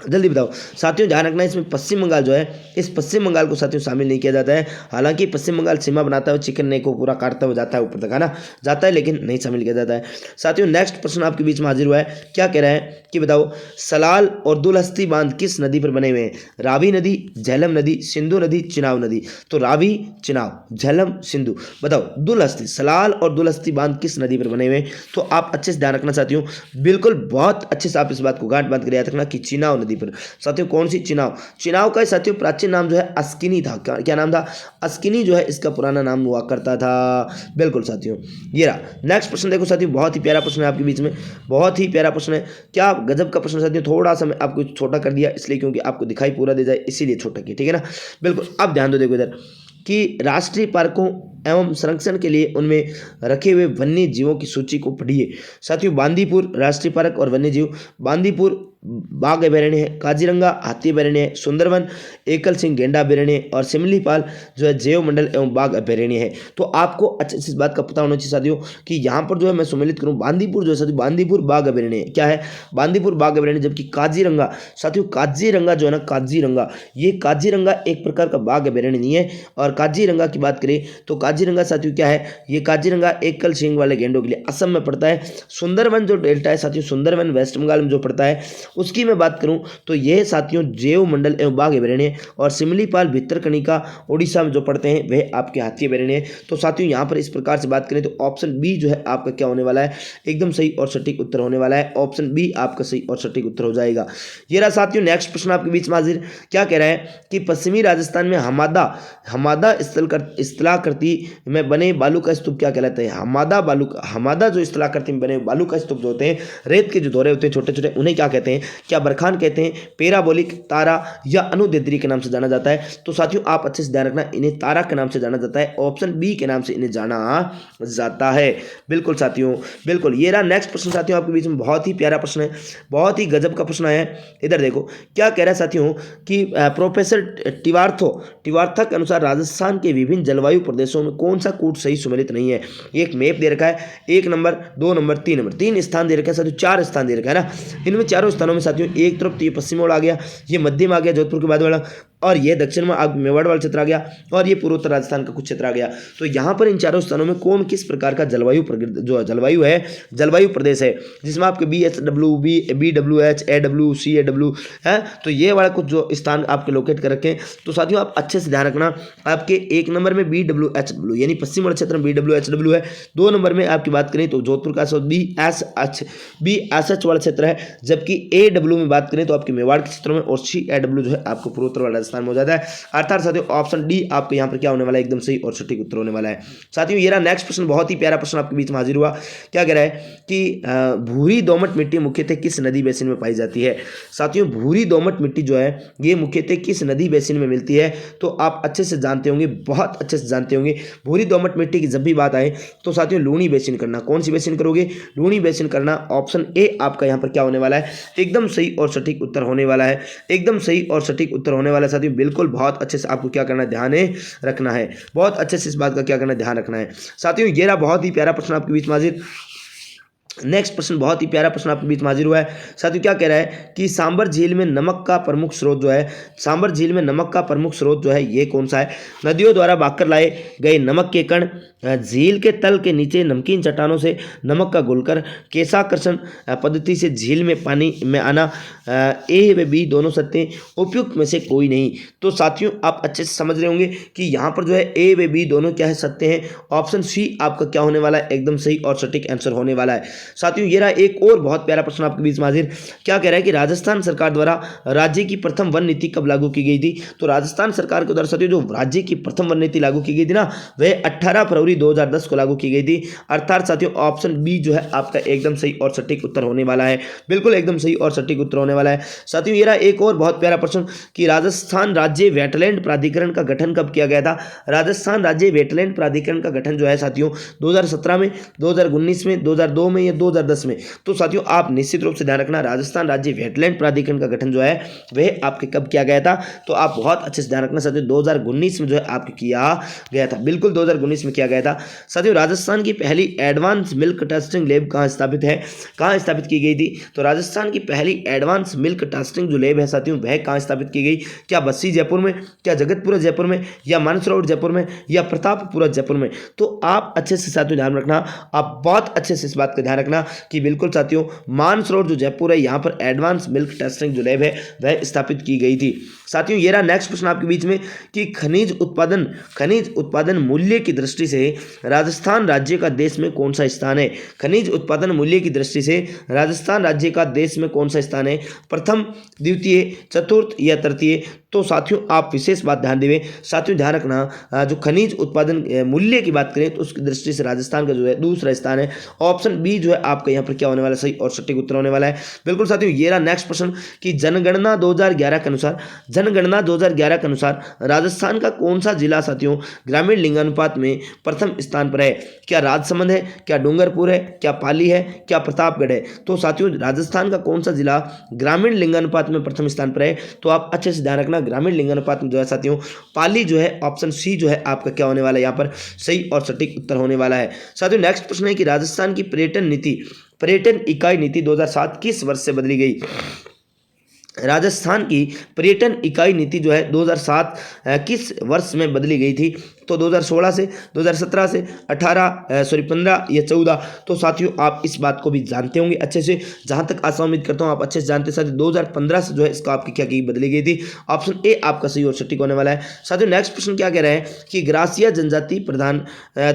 S1: जल्दी बताओ साथियों, ध्यान रखना है इसमें पश्चिम बंगाल जो है, इस पश्चिम बंगाल को साथियों शामिल नहीं किया जाता है। हालांकि पश्चिम बंगाल सीमा बनाता है, चिकन नेक को पूरा काटता हुआ जाता है ऊपर तक, है ना, जाता है, लेकिन नहीं शामिल किया जाता है। साथियों नेक्स्ट प्रश्न आपके बीच में हाजिर हुआ है, क्या कह रहा है कि बताओ सलाल और दुलहस्ती बांध किस नदी पर बने हुए हैं। रावी नदी, झेलम नदी, सिंधु नदी, चिनाब नदी। तो रावी, चिनाब, झेलम, सिंधु। बताओ दुलहस्ती, सलाल और दुलहस्ती बांध किस नदी पर बने हुए हैं। तो आप अच्छे से ध्यान रखना साथियों, बिल्कुल बहुत अच्छे से आप इस बात को गांठ बांध कर याद रखना कि चिनाब नदी पर। साथियों कौन सी, चिनाब का साथियों प्राचीन नाम जो है अस्किनी था। क्या नाम था, अस्किनी जो है इसका पुराना नाम हुआ करता था। बिल्कुल साथियों ये रहा। नेक्स्ट प्रश्न देखो साथियों, बहुत ही प्यारा प्रश्न है आपके बीच में, बहुत ही प्यारा प्रश्न है, क्या गजब का प्रश्न साथियों। थोड़ा सा मैं आपको छोटा कर दिया इसलिए क्योंकि आपको दिखाई पूरा दे जाए, इसीलिए छोटा किया, ठीक है ना। बिल्कुल अब ध्यान दो, देखो इधर कि राष्ट्रीय पार्कों एवं संरक्षण के लिए उनमें रखे हुए वन्य जीवों की सूची को पढ़िए। साथियों बांदीपुर राष्ट्रीय पार्क और वन्य जीव, बांदीपुर बाघ अभयारण्य है, काजीरंगा हाथी अभयारण्य है, सुंदरवन एकल सिंह गेंडा अभयारण्य और सिमलीपाल जो है जैव मंडल एवं बाघ अभयारण्य है। तो आपको अच्छे से इस बात का पता होना चाहिए साथियों कि यहाँ पर जो है मैं सम्मिलित करूँ, बांदीपुर जो है साथियों बांदीपुर बाघ अभयारण्य क्या है, बांदीपुर बाघ अभयारण्य। जबकि काजीरंगा साथियों, काजीरंगा जो है ना, काजीरंगा, ये काजीरंगा एक प्रकार का बाघ अभयारण्य नहीं है। और काजीरंगा की बात करें तो काजीरंगा साथियों क्या है, ये काजीरंगा एकल सींग वाले गेंडों के लिए असम में पड़ता है। सुंदरवन जो डेल्टा है साथियों, सुंदरवन वेस्ट बंगाल में जो पड़ता है, उसकी मैं बात करूं तो यह साथियों जैव मंडल एवं बाघ अभयारण्य और सिमलीपाल भितरकनिका उड़ीसा में जो पड़ते हैं वह आपके हाथी अभयारण्य है। तो साथियों यहाँ पर इस प्रकार से बात करें तो ऑप्शन बी जो है आपका क्या होने वाला है, एकदम सही और सटीक उत्तर होने वाला है। ऑप्शन बी आपका सही और सटीक उत्तर हो जाएगा। ये रहा साथियों नेक्स्ट प्रश्न आपके बीच में हाजिर। क्या कह रहा है कि पश्चिमी राजस्थान में हमादा स्थलाकृति में बने बालू का स्तूप क्या कहलाता है। हमादा जो स्थलाकृति में बने बालू का स्तूप जो होते हैं, रेत के जो दौरे होते हैं छोटे छोटे, उन्हें क्या कहते हैं, क्या बरखान कहते हैं, पैराबोलिक, तारा या अनुदैर्ध्य के नाम से जाना जाता है। तो साथियों आप अच्छे से ध्यान रखना, इन्हें तारा के नाम से जाना जाता है। ऑप्शन बी के नाम से इन्हें जाना जाता है। बिल्कुल साथियों, बिल्कुल। ये रहा नेक्स्ट प्रश्न साथियों आपके बीच में, बहुत ही प्यारा प्रश्न है, बहुत ही गजब का प्रश्न है। इधर देखो क्या कह रहा है साथियों कि प्रोफेसर टिवार्थो के अनुसार राजस्थान के विभिन्न जलवायु प्रदेशों में कौन सा कूट सही सम्मिलित नहीं है। एक मैप दे रखा है, 1 नंबर, 2 नंबर, 3 नंबर, 3 स्थान दे रखा है साथियों, 4 स्थान दे रखा है ना। इनमें चारों स्थानों में साथियों एक तरफ तो ये पश्चिम वाला आ गया, ये मध्य में आ गया जोधपुर के बाद वाला, और ये दक्षिण में मेवाड़ वाला क्षेत्र आ गया, और ये पूर्वोत्तर राजस्थान का कुछ क्षेत्र आ गया। तो यहाँ पर इन चारों स्थानों में कौन किस प्रकार का जलवायु है, जलवायु प्रदेश है, जिसमें आपके BHW, BWH, AW, CAW है। तो ये वाला कुछ जो स्थान आपके लोकेट कर रखे हैं। तो साथियों आप अच्छे से ध्यान रखना, आपके 1 नंबर में BWHW यानी पश्चिम वाले क्षेत्र में BWHW है। 2 नंबर में आपकी बात करें तो जोधपुर का BSH वाला क्षेत्र है, जबकि AW में बात करें तो आपके मेवाड़ के क्षेत्रों में, और CAW जो है आपको पूर्वोत्तर वाला राजस्थान में हो जाता है। अर्थात साथियों ऑप्शन डी आपको यहाँ पर क्या होने वाला है, एकदम सही और सटीक उत्तर होने वाला है। साथियों ये रहा नेक्स्ट प्रश्न, बहुत ही प्यारा प्रश्न आपके बीच में हाजिर हुआ। क्या कह रहा है कि भूरी दोमट मिट्टी मुख्यतः किस नदी बेसिन में पाई जाती है। साथियों भूरी दोमट मिट्टी जो है ये मुख्यतः किस नदी बेसिन में मिलती है। तो आप अच्छे से जानते होंगे, बहुत अच्छे से जानते होंगे, भूरी दोमट मिट्टी की जब भी बात आए तो साथियों लूणी बेसिन करना। कौन सी बेसिन करोगे, लूणी बेसिन करना। ऑप्शन ए आपका यहाँ पर क्या होने वाला है, एकदम सही और सटीक उत्तर होने वाला है, एकदम सही और सटीक उत्तर होने वाला है। साथियों बिल्कुल बहुत अच्छे से आपको क्या करना है, ध्यान रखना है, बहुत अच्छे से इस बात का क्या करना है, ध्यान रखना है। साथियों ये रहा बहुत ही प्यारा प्रश्न आपके बीच में हाजिर। नेक्स्ट प्रश्न बहुत ही प्यारा प्रश्न आपके बीच में हाजिर हुआ है। साथियों क्या कह रहा है कि सांबर झील में नमक का प्रमुख स्रोत जो है, सांबर झील में नमक का प्रमुख स्रोत जो है ये कौन सा है। नदियों द्वारा बहकर लाए गए नमक के कण, झील के तल के नीचे नमकीन चट्टानों से नमक का घुलकर, केशाकर्षण पद्धति से झील में पानी में आना, ए व बी दोनों सत्य, उपयुक्त में से कोई नहीं। तो साथियों आप अच्छे से समझ रहे होंगे कि यहाँ पर जो है ए व बी दोनों क्या है, सत्य हैं। ऑप्शन सी आपका क्या होने वाला है, एकदम सही और सटीक आंसर होने वाला है। साथियों ये रहा एक और बहुत प्यारा प्रश्न आपके बीच में हाजिर। क्या कह रहा है कि राजस्थान सरकार द्वारा राज्य की प्रथम वन नीति कब लागू की गई थी। तो राजस्थान सरकार के द्वारा साथियों जो राज्य की प्रथम वन नीति लागू की गई थी ना, वह 18 फरवरी 2010 को लागू की गई थी। अर्थात साथियों ऑप्शन बी जो है आपका एकदम सही और सटीक उत्तर होने वाला है, बिल्कुल एकदम सही और सटीक उत्तर होने वाला है। साथियों ये रहा एक और बहुत प्यारा प्रश्न कि राजस्थान राज्य वेटलैंड प्राधिकरण का गठन कब किया गया था। राजस्थान राज्य वेटलैंड प्राधिकरण का गठन जो है साथियों 2017 में, 2019 में, 2002 में या 2010 में। तो साथियों आप निश्चित रूप से ध्यान रखना, राजस्थान राज्य वेटलैंड प्राधिकरण का गठन जो है वह आपके कब किया गया था। तो आप बहुत अच्छे से ध्यान रखना साथियों 2019 में जो है आपके किया गया था, बिल्कुल 2019 में किया गया था। साथियों राजस्थान की पहली एडवांस मिल्क टेस्टिंग लैब कहाँ स्थापित है, कहाँ स्थापित की गई थी। तो राजस्थान की पहली एडवांस मिल्क टेस्टिंग जो लैब है साथियों वह कहाँ स्थापित की गई। क्या बस्सी जयपुर में, क्या जगतपुरा जयपुर में, या मानसरोवर जयपुर में, या प्रतापपुरा जयपुर में। तो आप अच्छे से साथियों ध्यान रखना, आप बहुत अच्छे से इस बात का ध्यान रखना कि बिल्कुल साथियों मानसरोवर जो जयपुर है यहाँ पर एडवांस मिल्क टेस्टिंग जो लैब है वह स्थापित की गई थी। साथियों ये रहा नेक्स्ट प्रश्न आपके बीच में कि खनिज उत्पादन मूल्य की दृष्टि से राजस्थान राज्य का देश में कौन सा स्थान है। खनिज उत्पादन मूल्य की दृष्टि से राजस्थान राज्य का देश में कौन सा स्थान है, प्रथम, द्वितीय, चतुर्थ या तृतीय। तो साथियों आप विशेष बात ध्यान देवें, साथियों ध्यान रखना जो खनिज उत्पादन मूल्य की बात करें तो उसकी दृष्टि से राजस्थान का जो है दूसरा स्थान है। ऑप्शन बी जो है आपका यहाँ पर क्या होने वाला है, सही और सटीक उत्तर होने वाला है। बिल्कुल साथियों ये रहा नेक्स्ट प्रश्न कि जनगणना 2011 के अनुसार राजस्थान का कौन सा जिला साथियों ग्रामीण लिंगानुपात में प्रथम स्थान पर है। क्या राजसमंद है, क्या डूंगरपुर है, क्या पाली है, क्या प्रतापगढ़ है। तो साथियों राजस्थान का कौन सा जिला ग्रामीण लिंगानुपात में प्रथम स्थान पर है। तो आप अच्छे से ध्यान रखना, ग्रामीण लिंगानुपात में जो है साथियों पाली जो है, ऑप्शन सी जो है आपका क्या होने वाला है, यहाँ पर सही और सटीक उत्तर होने वाला है। साथियों नेक्स्ट प्रश्न है कि राजस्थान की पर्यटन इकाई नीति 2007 किस वर्ष से बदली गई। राजस्थान की पर्यटन इकाई नीति जो है 2007 किस वर्ष में बदली गई थी। तो 2016 से, 2017 से, 15 या 14। तो साथियों आप इस बात को भी जानते होंगे अच्छे से, जहाँ तक आशा उम्मीद करता हूँ आप अच्छे से जानते हैं। साथियों 2015 से जो है इसका आपकी क्या की बदली गई थी। ऑप्शन ए आपका सही और सटीक होने वाला है। साथियों नेक्स्ट प्रश्न क्या कह रहा है कि ग्रासिया जनजाति प्रधान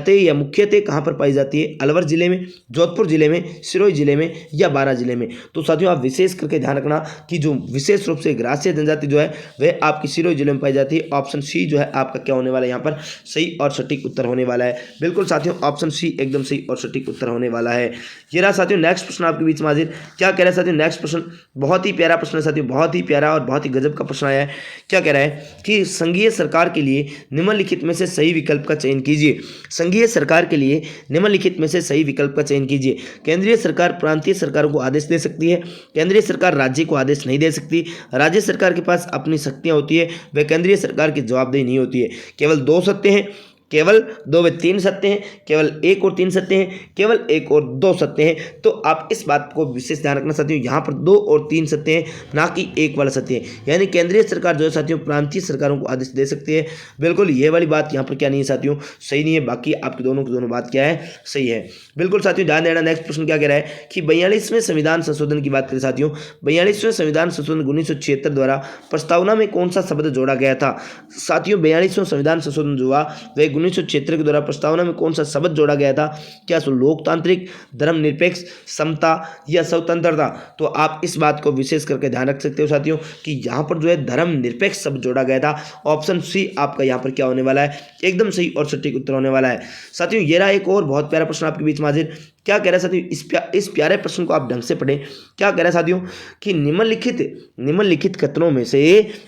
S1: या मुख्यतः कहाँ पर पाई जाती है? अलवर जिले में, जोधपुर जिले में, सिरोही जिले में या बारां जिले में? तो साथियों आप विशेष करके ध्यान रखना कि जो विशेष रूप से ग्रासिया जनजाति जो है वह आपकी सिरोही जिले में पाई जाती है। ऑप्शन सी जो है आपका क्या होने वाला है यहाँ पर सही और सटीक उत्तर होने वाला है। बिल्कुल साथियों ऑप्शन सी एकदम सही और सटीक उत्तर होने वाला है। ये रहा साथियों नेक्स्ट प्रश्न आपके बीच में हाजिर। क्या कह रहा है साथियों नेक्स्ट प्रश्न? बहुत ही प्यारा प्रश्न है साथियों, बहुत ही प्यारा और बहुत ही गजब का प्रश्न आया है। क्या कह रहा है कि संघीय सरकार के लिए निम्नलिखित में से सही विकल्प का चयन कीजिए। संघीय सरकार के लिए निम्नलिखित में से सही विकल्प का चयन कीजिए। केंद्रीय सरकार प्रांतीय सरकारों को आदेश दे सकती है, केंद्रीय सरकार राज्य को आदेश नहीं दे सकती, राज्य सरकार के पास अपनी शक्तियां होती है, वह केंद्रीय सरकार की जवाबदेही नहीं होती है। केवल 2 सत्य हैं, केवल 2 व 3 सत्य हैं, केवल 1 और 3 सत्य हैं, केवल 1 और 2 सत्य हैं। तो आप इस बात को विशेष ध्यान रखना साथियों, यहाँ पर 2 और 3 सत्य हैं, ना कि 1 वाला सत्य है। यानी केंद्रीय सरकार जो है साथियों प्रांतीय सरकारों को आदेश दे सकती है। बिल्कुल ये वाली बात यहाँ पर क्या नहीं है साथियों, सही नहीं है। बाकी आपकी दोनों की दोनों बात क्या है, सही है। बिल्कुल साथियों ध्यान देना। नेक्स्ट प्रश्न क्या कह रहा है कि 42वें संविधान संशोधन की बात करें साथियों। 42वें संविधान संशोधन 1976 द्वारा प्रस्तावना में कौन सा शब्द जोड़ा गया था? साथियों 42वां संविधान संशोधन जो हुआ वह 1976 के द्वारा प्रस्तावना में कौन सा शब्द जोड़ा गया था? क्या सो लोकतांत्रिक, धर्मनिरपेक्ष, समता या स्वतंत्रता? तो आप इस बात को विशेष करके ध्यान रख सकते हो साथियों कि यहाँ पर जो है धर्मनिरपेक्ष शब्द जोड़ा गया था। ऑप्शन सी आपका यहाँ पर क्या होने वाला है, एकदम सही और सटीक उत्तर होने वाला है। साथियों ये रहा एक और बहुत प्यारा प्रश्न आपके बीच में हाजिर। क्या कह रहा है साथियों, इस प्यारे प्रश्न को आप ढंग से पढ़ें। क्या कह रहा है साथियों कि निम्नलिखित कथनों में से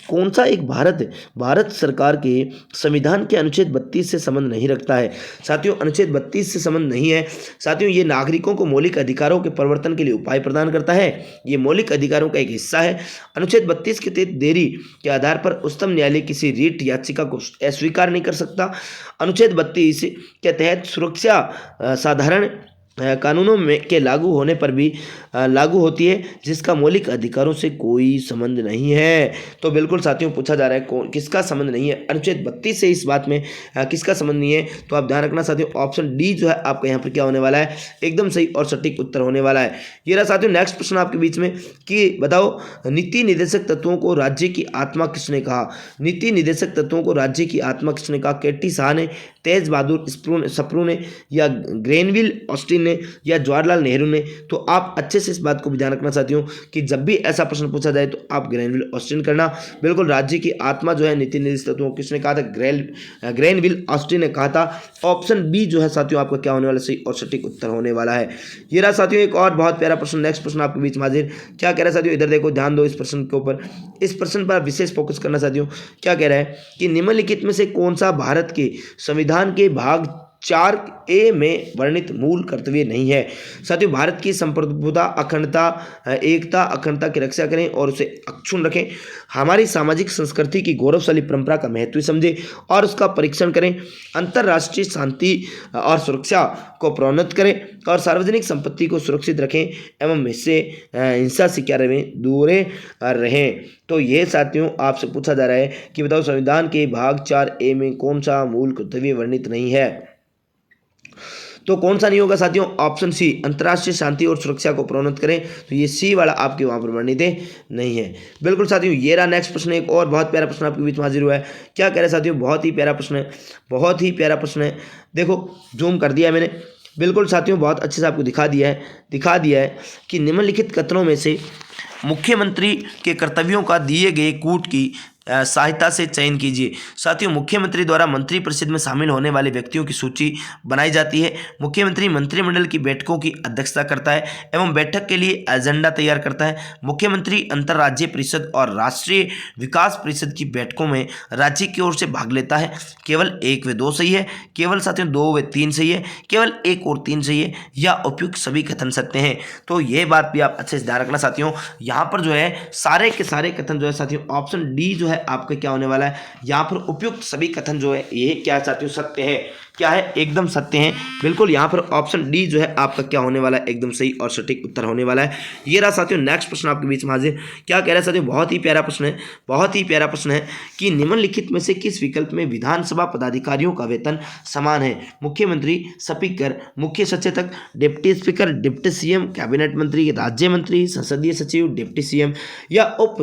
S1: कौन सा एक भारत सरकार के संविधान के अनुच्छेद 32 से संबंध नहीं रखता है? साथियों अनुच्छेद 32 से संबंध नहीं है। साथियों ये नागरिकों को मौलिक अधिकारों के परिवर्तन के लिए उपाय प्रदान करता है, ये मौलिक अधिकारों का एक हिस्सा है। अनुच्छेद 32 के तहत देरी के आधार पर उच्चतम न्यायालय किसी रिट याचिका को अस्वीकार नहीं कर सकता। अनुच्छेद 32 के तहत सुरक्षा साधारण कानूनों में के लागू होने पर भी लागू होती है, जिसका मौलिक अधिकारों से कोई संबंध नहीं है। तो बिल्कुल साथियों पूछा जा रहा है किसका संबंध नहीं है, अनुच्छेद 32 से इस बात में किसका संबंध नहीं है? तो आप ध्यान रखना साथियों ऑप्शन डी जो है आपका यहाँ पर क्या होने वाला है, एकदम सही और सटीक उत्तर होने वाला है। ये रहा साथियों नेक्स्ट प्रश्न आपके बीच में कि बताओ नीति निर्देशक तत्वों को राज्य की आत्मा किसने कहा? नीति निर्देशक तत्वों को राज्य की आत्मा किसने कहा? केटी शाह ने, तेज बहादुर सप्रू ने या ग्रेनविल ऑस्टिन ने या जवाहरलाल नेहरू ने? तो आप अच्छे से इस बात को भी ध्यान रखना चाहती हूँ कि जब भी ऐसा प्रश्न पूछा जाए तो आप ग्रेनविल ऑस्टिन करना। बिल्कुल राज्य की आत्मा जो है नीति निर्देशक तत्वों किसने कहा था? ग्रेनविल ऑस्टिन ने कहा था। ऑप्शन बी जो है साथियों आपका क्या होने वाला सही और सटीक उत्तर होने वाला है। ये रहा साथियों एक और बहुत प्यारा प्रश्न, नेक्स्ट प्रश्न आपके बीच में हाजिर। क्या कह रहा है साथियों, इधर देखो ध्यान दो इस प्रश्न के ऊपर, इस प्रश्न पर विशेष फोकस करना साथियों। क्या कह रहा है कि निम्नलिखित में से कौन सा भारत के संविधान के भाग 4A में वर्णित मूल कर्तव्य नहीं है? साथियों भारत की संप्रभुता, अखंडता, एकता, अखंडता की रक्षा करें और उसे अक्षुण्ण रखें, हमारी सामाजिक संस्कृति की गौरवशाली परंपरा का महत्व समझें और उसका परीक्षण करें, अंतर्राष्ट्रीय शांति और सुरक्षा को प्रोन्नत करें और सार्वजनिक संपत्ति को सुरक्षित रखें एवं इससे हिंसा से क्या रहें, दूर रहें। तो ये साथियों आपसे पूछा जा रहा है कि बताओ संविधान के भाग 4A में कौन सा मूल कर्तव्य वर्णित नहीं है? तो कौन सा नहीं होगा साथियों? ऑप्शन सी, अंतर्राष्ट्रीय शांति और सुरक्षा को प्रोन्नत करें। तो ये सी वाला आपके वहां पर वर्णित नहीं है। बिल्कुल साथियों ये रहा नेक्स्ट प्रश्न, एक और बहुत प्यारा प्रश्न आपके बीच में हाजिर हुआ है। क्या कह रहे हैं साथियों, बहुत ही प्यारा प्रश्न है, बहुत ही प्यारा प्रश्न है। देखो जूम कर दिया है मैंने, बिल्कुल साथियों बहुत अच्छे से आपको दिखा दिया है कि निम्नलिखित कथनों में से मुख्यमंत्री के कर्तव्यों का दिए गए कूट की सहायता से चयन कीजिए। साथियों मुख्यमंत्री द्वारा मंत्रिपरिषद में शामिल होने वाले व्यक्तियों की सूची बनाई जाती है। मुख्यमंत्री मंत्रिमंडल की बैठकों की अध्यक्षता करता है एवं बैठक के लिए एजेंडा तैयार करता है। मुख्यमंत्री अंतर्राज्यीय परिषद और राष्ट्रीय विकास परिषद की बैठकों में राज्य की ओर से भाग लेता है। केवल 1 व 2 सही है, केवल साथियों 2 व 3 सही है, केवल 1 और 3 सही है या उपयुक्त सभी कथन सत्य हैं। तो ये बात भी आप अच्छे से ध्यान रखना साथियों, यहाँ पर जो है सारे के सारे कथन जो है साथियों ऑप्शन डी जो है आपका क्या होने वाला है, यहाँ पर उपयुक्त सभी कथन जो है ये क्या साथियों सत्य है। क्या है, एकदम सत्य हैं। बिल्कुल यहाँ पर ऑप्शन डी जो है आपका क्या होने वाला है, एकदम सही और सटीक उत्तर होने वाला है। ये रहा साथियों नेक्स्ट प्रश्न आपके बीच में हाजिर। क्या कह रहा है साथियों, बहुत ही प्यारा प्रश्न है, बहुत ही प्यारा प्रश्न है कि निम्नलिखित में से किस विकल्प में विधानसभा पदाधिकारियों का वेतन समान है? मुख्यमंत्री, स्पीकर, मुख्य सचेतक, deputy speaker, deputy CM, cabinet मंत्री, राज्य मंत्री, संसदीय सचिव, डिप्टी सीएम या उप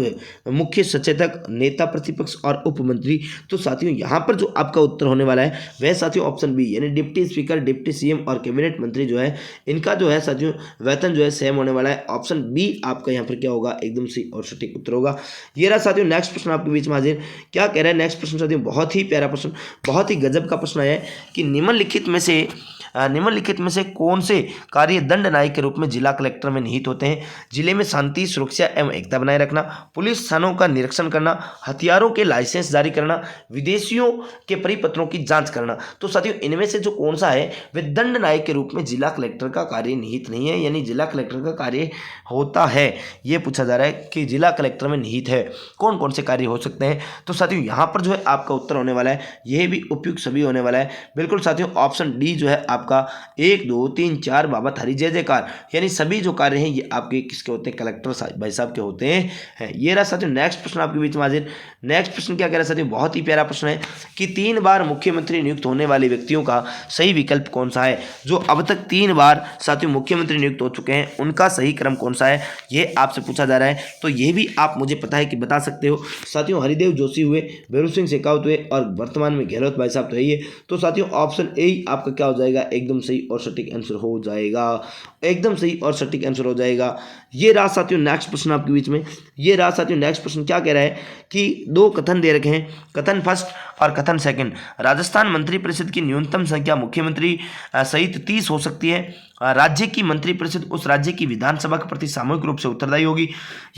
S1: मुख्य सचेतक, नेता प्रतिपक्ष और उप मंत्री। तो साथियों यहाँ पर जो आपका उत्तर होने वाला है वह साथियों ऑप्शन बी यानी डिप्टी स्पीकर, डिप्टी सीएम और कैबिनेट मंत्री जो है इनका जो है साथियों वेतन जो है सेम होने वाला है। ऑप्शन बी आपका यहाँ पर क्या होगा, एकदम सही और सटीक उत्तर होगा। ये रहा साथियों नेक्स्ट प्रश्न आपके बीच में हाजिर। क्या कह रहा है नेक्स्ट प्रश्न साथियों, बहुत ही प्यारा प्रश्न, बहुत ही गजब का प्रश्न है कि निम्नलिखित में से कौन से कार्य दंड नायक के रूप में जिला कलेक्टर में निहित होते हैं? जिले में शांति, सुरक्षा एवं एकता बनाए रखना, पुलिस थानों का निरीक्षण करना, हथियारों के लाइसेंस जारी करना, विदेशियों के परिपत्रों की जांच करना। तो साथियों इनमें से जो कौन सा है वह दंड नायक के रूप में जिला कलेक्टर का कार्य निहित नहीं है, यानी जिला कलेक्टर का कार्य होता है। ये पूछा जा रहा है कि जिला कलेक्टर में निहित है कौन कौन से कार्य हो सकते हैं। तो साथियों यहाँ पर जो है आपका उत्तर होने वाला है यह भी उपयुक्त सभी होने वाला है। बिल्कुल साथियों ऑप्शन डी जो है आपका 1 2 3 4 बाबा थारी जय जयकार, यानी सभी जो कार्य हैं ये आपके किसके होते हैं, कलेक्टर भाई साहब के होते हैं। ये रहा साथियों नेक्स्ट प्रश्न आपके बीच में हाजिर। नेक्स्ट प्रश्न क्या कह रहा है साथियों, बहुत ही प्यारा प्रश्न है कि 3 बार मुख्यमंत्री नियुक्त होने वाले व्यक्तियों का सही विकल्प कौन सा है? जो अब तक 3 बार साथियों मुख्यमंत्री नियुक्त हो चुके हैं उनका सही क्रम कौन सा है, ये आपसे पूछा जा रहा है। तो ये भी आप मुझे पता है कि बता सकते हो। साथियों हरिदेव जोशी हुए, भैरू सिंह शेखावत हुए और वर्तमान में गहलोत भाई साहब तो है ये। तो साथियों ऑप्शन ए आपका क्या हो जाएगा, एकदम सही और सटीक आंसर हो जाएगा, एकदम सही और सटीक आंसर हो जाएगा। ये रहा साथियों नेक्स्ट प्रश्न आपके बीच में। ये रहा साथियों नेक्स्ट प्रश्न क्या कह रहा है कि 2 कथन दे रखे हैं, कथन फर्स्ट और कथन सेकंड। राजस्थान मंत्रिपरिषद की न्यूनतम संख्या मुख्यमंत्री सहित 30 हो सकती है। राज्य की मंत्रिपरिषद उस राज्य की विधानसभा के प्रति सामूहिक रूप से उत्तरदायी होगी।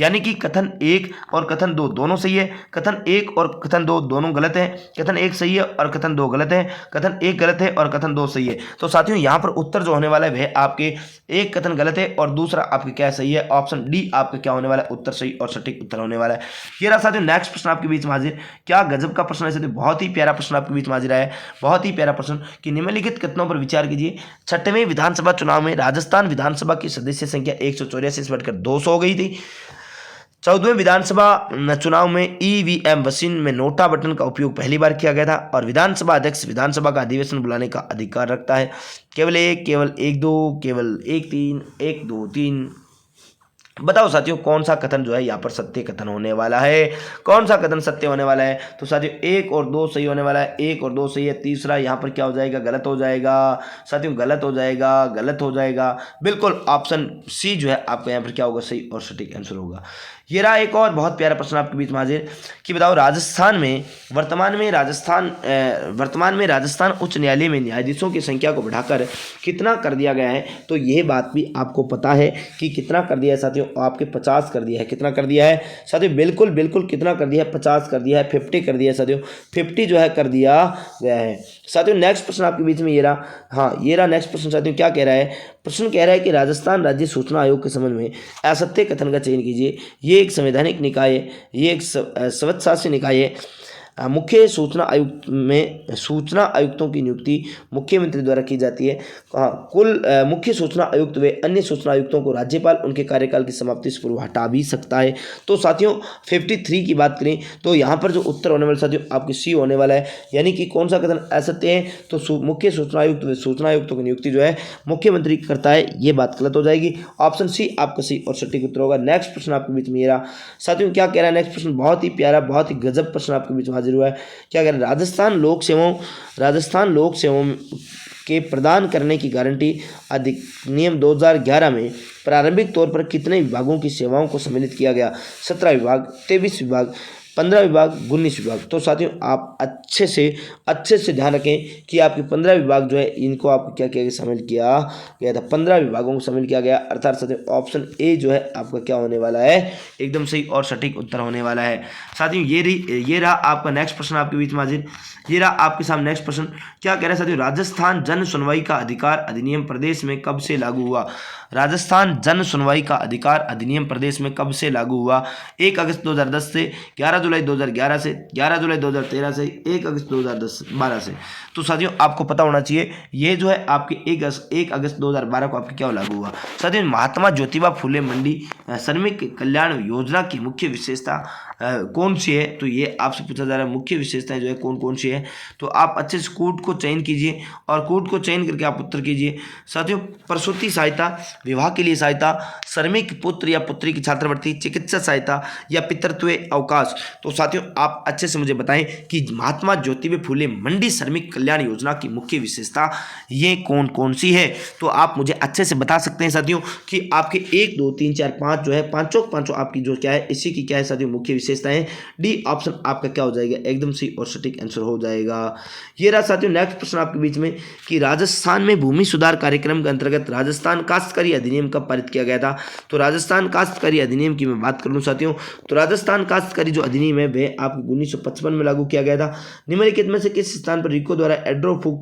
S1: यानी कि कथन 1 और कथन 2 दोनों सही है, कथन 1 और कथन 2 दोनों गलत है, कथन 1 सही है और कथन 2 गलत है, कथन 1 गलत है और कथन 2 सही है। तो साथियों यहाँ पर उत्तर जो होने वाला है वह आपके एक कथन गलत है और दूसरा आपके क्या सही है, ऑप्शन डी आपका क्या होने वाला है, उत्तर सही और सटीक उत्तर होने वाला है। ये रहा साथियों नेक्स्ट प्रश्न आपके बीच में हाजिर। क्या गजब का प्रश्न है साथियों, बहुत ही प्यारा प्रश्न आपके बीच में हाजिर है, बहुत ही प्यारा प्रश्न कि निम्नलिखित कथनों पर विचार कीजिए। 6वें विधानसभा चुनाव में राजस्थान विधानसभा की सदस्य संख्या 184 से बढ़कर 200 हो गई थी। 14वें विधानसभा चुनाव में ईवीएम मशीन में नोटा बटन का उपयोग पहली बार किया गया था और विधानसभा अध्यक्ष विधानसभा का अधिवेशन बुलाने का अधिकार रखता है। केवल 1 2 केवल 1 3 1 2 3। बताओ साथियों कौन सा कथन जो है यहाँ पर सत्य कथन होने वाला है, कौन सा कथन सत्य होने वाला है? तो साथियों 1 और 2 सही होने वाला है, 1 और 2 सही है, तीसरा यहाँ पर क्या हो जाएगा, गलत हो जाएगा। साथियों गलत हो जाएगा, गलत हो जाएगा। बिल्कुल ऑप्शन सी जो है आपका यहाँ पर क्या होगा, सही और सटीक आंसर होगा। ये रहा एक और बहुत प्यारा प्रश्न आपके बीच में हाजिर कि बताओ राजस्थान में वर्तमान में राजस्थान उच्च न्यायालय में न्यायाधीशों की संख्या को बढ़ाकर कितना कर दिया गया है? तो यह बात भी आपको पता है कि कितना कर दिया है साथियों, आपके 50 कर दिया है। कितना कर दिया है साथियों, बिल्कुल बिल्कुल कितना कर दिया है, 50 कर दिया है, 50 कर दिया है साथियों, 50 जो है कर दिया गया है। साथियों नेक्स्ट प्रश्न आपके बीच में ये रहा, हाँ ये रहा नेक्स्ट प्रश्न साथियों। क्या कह रहा है, प्रश्न कह रहा है कि राजस्थान राज्य सूचना आयोग के संबंध में असत्य कथन का चयन कीजिए। ये एक संवैधानिक निकाय है, ये एक स्वतःशासी निकाय है। मुख्य सूचना आयुक्त में सूचना आयुक्तों की नियुक्ति मुख्यमंत्री द्वारा की जाती है। कुल मुख्य सूचना आयुक्त व अन्य सूचना आयुक्तों को राज्यपाल उनके कार्यकाल की समाप्ति से पूर्व हटा भी सकता है। तो साथियों 53 की बात करें तो यहाँ पर जो उत्तर होने वाला साथियों आपकी सी होने वाला है, यानी कि कौन सा कथन असत्य है? तो मुख्य सूचना आयुक्त व सूचना आयुक्तों की नियुक्ति जो है मुख्यमंत्री करता है, ये बात गलत हो जाएगी। ऑप्शन सी आपका सी और सटीक उत्तर होगा। नेक्स्ट प्रश्न आपके बीच में ये रहा साथियों। क्या कह रहा है नेक्स्ट प्रश्न, बहुत ही प्यारा बहुत ही गजब प्रश्न आपके बीच में हाजिर हुआ है। क्या कह रहे हैं, राजस्थान लोक सेवाओं के प्रदान करने की गारंटी अधिनियम 2011 में प्रारंभिक तौर पर कितने विभागों की सेवाओं को सम्मिलित किया गया? 17 विभाग, 23 विभाग, 15 विभाग, 19 विभाग। तो साथियों आप अच्छे से ध्यान रखें कि आपके 15 विभाग जो है इनको आपको क्या किया गया, शामिल किया गया था। 15 विभागों को शामिल किया गया, अर्थात साथियों ऑप्शन ए जो है आपका क्या होने वाला है, एकदम सही और सटीक उत्तर होने वाला है। साथियों ये रहा आपका नेक्स्ट प्रश्न आपके बीच में हाजिर। ये रहा आपके सामने नेक्स्ट प्रश्न। क्या कह रहा है साथियों, राजस्थान जन सुनवाई का अधिकार अधिनियम प्रदेश में कब से लागू हुआ? राजस्थान जन सुनवाई का अधिकार अधिनियम प्रदेश में कब से लागू हुआ? 1 अगस्त 2010 से, 11 जुलाई 2011 से, 11 जुलाई 2013 से, 1 अगस्त 2012 से। तो साथियों आपको पता होना चाहिए ये जो है आपके 1 अगस्त 2012 को आपके क्या लागू हुआ। साथियों महात्मा ज्योतिबा फुले मंडी श्रमिक कल्याण योजना की मुख्य विशेषता कौन सी है, तो ये आपसे पूछा जा रहा है मुख्य विशेषताएं जो है कौन कौन सी है। तो आप अच्छे से कोड को चयन कीजिए और कोड को चयन करके आप उत्तर कीजिए। साथियों प्रसूति सहायता, विवाह के लिए सहायता, श्रमिक पुत्र या पुत्री की छात्रवृत्ति, चिकित्सा सहायता या पितृत्व अवकाश। तो साथियों आप अच्छे से मुझे बताएं कि महात्मा ज्योतिबा फुले मंडी श्रमिक कल्याण योजना की मुख्य विशेषता ये कौन कौन सी है। तो आप मुझे अच्छे से बता सकते हैं साथियों कि आपके 1 2 3 4 5 जो है पांचों आपकी जो क्या है इसी की क्या है साथियों मुख्य विशेषताएं। डी ऑप्शन आपका क्या हो जाएगा, एकदम सही और सटीक आंसर हो जाएगा। ये रहा साथियों नेक्स्ट प्रश्न आपके बीच में कि राजस्थान में भूमि सुधार कार्यक्रम के अंतर्गत राजस्थान काश्तकारी अधिनियम कब पारित किया गया था। तो राजस्थान काश्तकारी अधिनियम की मैं बात कर लूं साथियों, तो राजस्थान काश्तकारी जो अधिनियम है वह आपको 1955 में लागू किया गया था। निम्नलिखित में से किस स्थान पर रिको द्वारा एड्रो फूड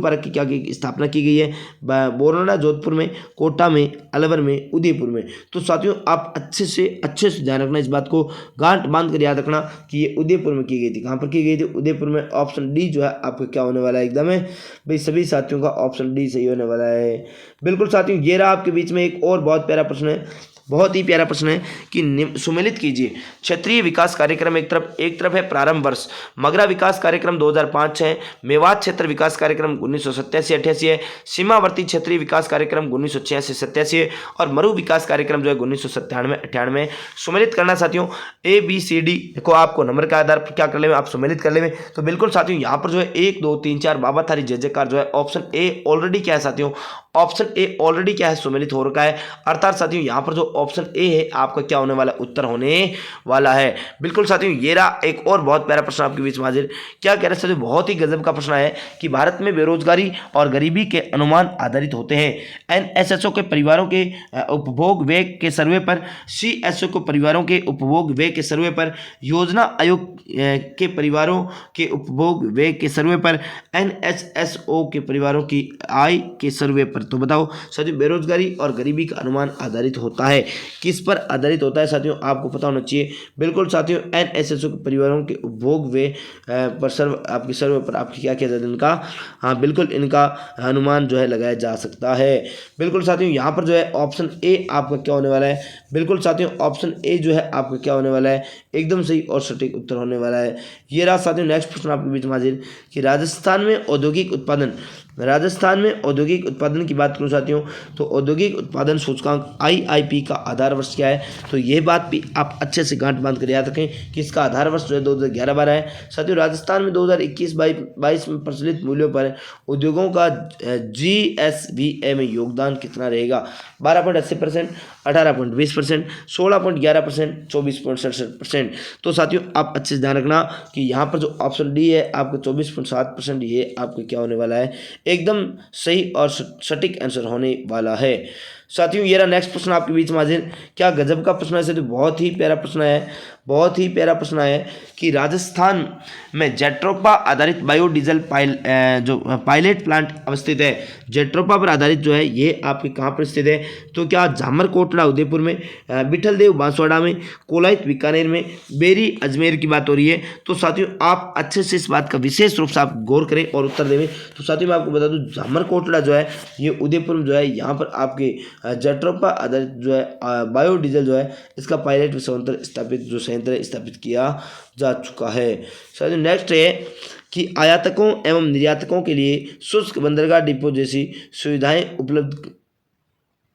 S1: पार्क की क्या स्थापना की गई है। बोरना, जोधपुर में, कोटा में, अलवर में, उदयपुर में। तो साथियों आप अच्छे से ध्यान रखना, इस बात को गांठ बांध कर याद रखना कि ये उदयपुर में की गई थी। कहाँ पर की गई थी, उदयपुर में। ऑप्शन डी जो है आपका क्या होने वाला है, एकदम है भाई सभी साथियों का ऑप्शन डी सही होने वाला है। बिल्कुल साथियों ये रहा आपके बीच में एक और बहुत प्यारा प्रश्न है, बहुत ही प्यारा प्रश्न है कि सुमेलित कीजिए क्षेत्रीय विकास कार्यक्रम एक तरफ है प्रारंभ वर्ष, मगरा विकास कार्यक्रम 2005 है, मेवात क्षेत्र विकास कार्यक्रम 1987-88 है, सीमावर्ती क्षेत्रीय विकास कार्यक्रम 1986-87 है और मरु विकास कार्यक्रम जो है 1997-98। सुमेलित करना साथियों ABCD को आपको नंबर के आधार पर क्या कर ले आप सुमेलित कर ले। तो बिल्कुल साथियों यहाँ पर जो है 1 2 3 4 बाबा थारी जय जयकार जो है ऑप्शन ए ऑलरेडी क्या है साथियों, ऑप्शन ए ऑलरेडी क्या है सुमेलित हो रखा है। अर्थात साथियों यहाँ पर जो ऑप्शन ए है आपका क्या होने वाला, उत्तर होने वाला है। बिल्कुल साथियों ये रहा एक और बहुत प्यारा प्रश्न आपके बीच में हाजिर। क्या कह रहे हैं साथियों, बहुत ही गजब का प्रश्न है कि भारत में बेरोजगारी और गरीबी के अनुमान आधारित होते हैं। NSSO के परिवारों के उपभोग व्यय के सर्वे पर, CSO को परिवारों के उपभोग व्यय के सर्वे पर, योजना आयोग के परिवारों के उपभोग व्यय के सर्वे पर, NSSO के परिवारों की आय के सर्वे पर। तो बताओ साथियों बेरोजगारी और गरीबी का अनुमान आधारित होता है, किस पर आधारित होता है साथियों आपको पता होना चाहिए। बिल्कुल साथियों NSSO के परिवारों के उपभोग व्यय पर सर्वे पर आपकी क्या किया जाता है, इनका हाँ बिल्कुल इनका अनुमान जो है लगाया जा सकता है। बिल्कुल साथियों यहाँ पर जो है ऑप्शन ए आपका क्या होने वाला है, बिल्कुल साथियों ऑप्शन ए जो है आपका क्या होने वाला है, एकदम सही और सटीक उत्तर होने वाला है। ये रहा साथियों नेक्स्ट प्रश्न आपके बीच में हाजिर कि राजस्थान में औद्योगिक उत्पादन की बात करूं साथियों, तो औद्योगिक उत्पादन सूचकांक IIP का आधार वर्ष क्या है। तो ये बात भी आप अच्छे से गांठ बांध कर याद रखें कि इसका आधार वर्ष जो है 2011-12 है। साथियों राजस्थान में 2021-22 में प्रचलित मूल्यों पर उद्योगों का GSVA में योगदान कितना रहेगा, 12.80%, 18.20%, 16.11%, 24.67%। तो साथियों आप अच्छे से ध्यान रखना कि यहाँ पर जो ऑप्शन डी है आपका 24.7%, ये आपका क्या होने वाला है, एकदम सही और सटीक आंसर होने वाला है। साथियों ये रहा नेक्स्ट प्रश्न आपके बीच में हाजिर। क्या गजब का प्रश्न है साथियों, बहुत ही प्यारा प्रश्न है कि राजस्थान में जेट्रोपा आधारित बायोडीजल जो पायलट प्लांट अवस्थित है। जेट्रोपा पर आधारित जो है ये आपके कहाँ पर स्थित है, तो क्या झामर कोटड़ा उदयपुर में, बिठल देव बांसवाड़ा में, कोलायत बीकानेर में, बेरी अजमेर की बात हो रही है। तो साथियों आप अच्छे से इस बात का विशेष रूप से आप गौर करें और उत्तर देवें। तो साथियों मैं आपको बता दूं झामर कोटड़ा जो है ये उदयपुर में जो है, यहाँ पर आपके जेट्रोपा आधारित जो है बायोडीजल जो है इसका पायलट स्थापित किया जा चुका है। साथियों नेक्स्ट है कि आयातकों एवं निर्यातकों के लिए शुष्क बंदरगाह डिपो जैसी सुविधाएं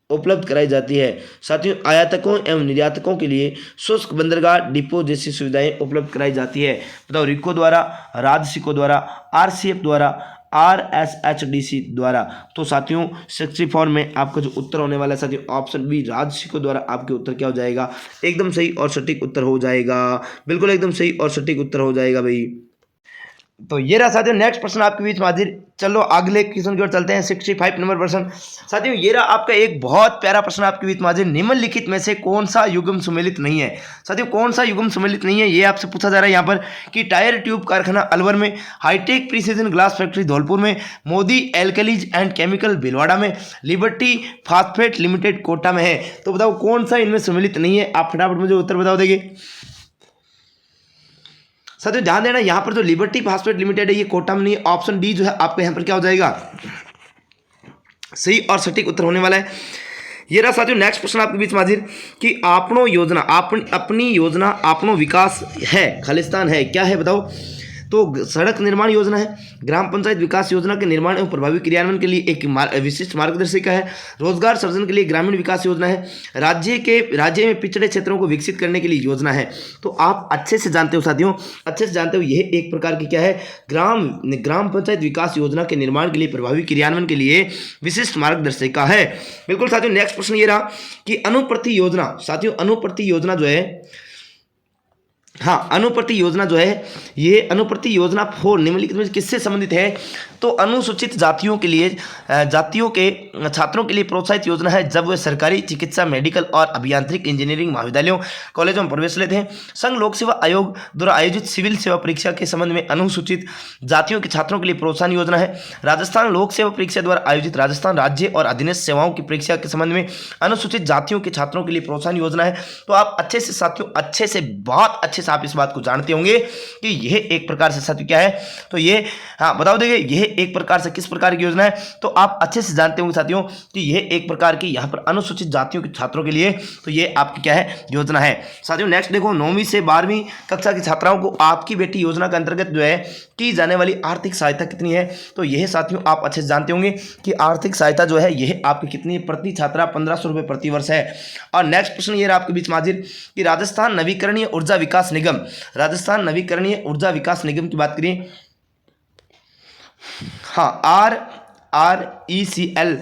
S1: उपलब्ध कराई जाती है। साथियों आयातकों एवं निर्यातकों के लिए शुष्क बंदरगाह डिपो जैसी सुविधाएं उपलब्ध कराई जाती है। बताओ रिको द्वारा, राजसिको द्वारा, RCF द्वारा, RSHDC द्वारा। तो साथियों 64 में आपका जो उत्तर होने वाला है साथियों ऑप्शन बी राजसिको द्वारा आपके उत्तर क्या हो जाएगा, एकदम सही और सटीक उत्तर हो जाएगा। बिल्कुल एकदम सही और सटीक उत्तर हो जाएगा भाई। तो ये रहा साथियों नेक्स्ट प्रश्न आपके बीच में हाजिर। चलो अगले क्वेश्चन की ओर चलते हैं। 65 नंबर प्रश्न साथियों ये रहा आपका एक बहुत प्यारा प्रश्न आपके बीच में हाजिर। निम्नलिखित में से कौन सा युग्म सुमेलित नहीं है। साथियों कौन सा युग्म सुमेलित नहीं है ये आपसे पूछा जा रहा है यहाँ पर कि टायर ट्यूब कारखाना अलवर में, hi tech precision glass factory Dholpur में, Modi alkalies and chemical Bhilwara में, लिबर्टी फास्फेट लिमिटेड कोटा में है। तो बताओ कौन सा इनमें सुमेलित नहीं है, आप फटाफट मुझे उत्तर बताओ देंगे। साथियों ध्यान देना, यहाँ पर जो लिबर्टी फास्फेट लिमिटेड है ये कोटा में नहीं, ऑप्शन डी जो है आपका यहाँ पर क्या हो जाएगा, सही और सटीक उत्तर होने वाला है। ये रहा साथियों नेक्स्ट प्रश्न आपके बीच में हाजिर कि आपनो योजना, अपनी योजना अपनो विकास है खालिस्तान है, क्या है बताओ। तो सड़क निर्माण योजना है, ग्राम पंचायत विकास योजना के निर्माण एवं प्रभावी क्रियान्वयन के लिए एक विशिष्ट मार्गदर्शिका है, रोजगार सृजन के लिए ग्रामीण विकास योजना है, राज्य में पिछड़े क्षेत्रों को विकसित करने के लिए योजना है। तो आप अच्छे से जानते हो साथियों, अच्छे से जानते हो यह एक प्रकार की क्या है, ग्राम पंचायत विकास योजना के निर्माण के लिए प्रभावी क्रियान्वयन के लिए विशिष्ट मार्गदर्शिका है। बिल्कुल साथियों नेक्स्ट प्रश्न ये रहा कि अनुप्रति योजना, साथियों अनुप्रति योजना जो है, हाँ अनुप्रति योजना जो है, ये अनुप्रति योजना 4 निम्नलिखित में किससे संबंधित है। तो अनुसूचित जातियों के लिए, जातियों के छात्रों के लिए प्रोत्साहित योजना है जब वे सरकारी चिकित्सा, मेडिकल और अभियांत्रिक इंजीनियरिंग महाविद्यालयों कॉलेजों में प्रवेश लेते हैं। संघ लोक सेवा आयोग द्वारा आयोजित सिविल सेवा परीक्षा के संबंध में अनुसूचित जातियों के छात्रों के लिए प्रोत्साहन योजना है। राजस्थान लोक सेवा परीक्षा द्वारा आयोजित राजस्थान राज्य और अधीनस्थ सेवाओं की परीक्षा के संबंध में अनुसूचित जातियों के छात्रों के लिए प्रोत्साहन योजना है। तो आप अच्छे से साथियों, अच्छे से, बहुत अच्छे से आप इस बात को जानते होंगे कि यह एक प्रकार से साथियों क्या है, तो ये हाँ बताओ देंगे यह एक प्रकार से किस प्रकार की योजना है। तो आप अच्छे से जानते होंगे साथियों कि यह एक प्रकार की यहाँ पर अनुसूचित जातियों के छात्रों के लिए तो ये आपकी क्या है, योजना है। साथियों नेक्स्ट देखो, 9वीं से 12वीं कक्षा की छात्राओं को आपकी बेटी योजना के अंतर्गत जो है की जाने वाली आर्थिक सहायता कितनी है। तो यह साथियों आप अच्छे से जानते होंगे कि आर्थिक सहायता जो है यह आपकी कितनी है, प्रति छात्रा 1500 रुपये प्रति वर्ष है। और नेक्स्ट प्रश्न ये रहा आपके बीच में हाजिर कि राजस्थान नवीकरणीय ऊर्जा विकास निगम, राजस्थान नवीकरणीय ऊर्जा विकास निगम की बात करें, हाँ RECL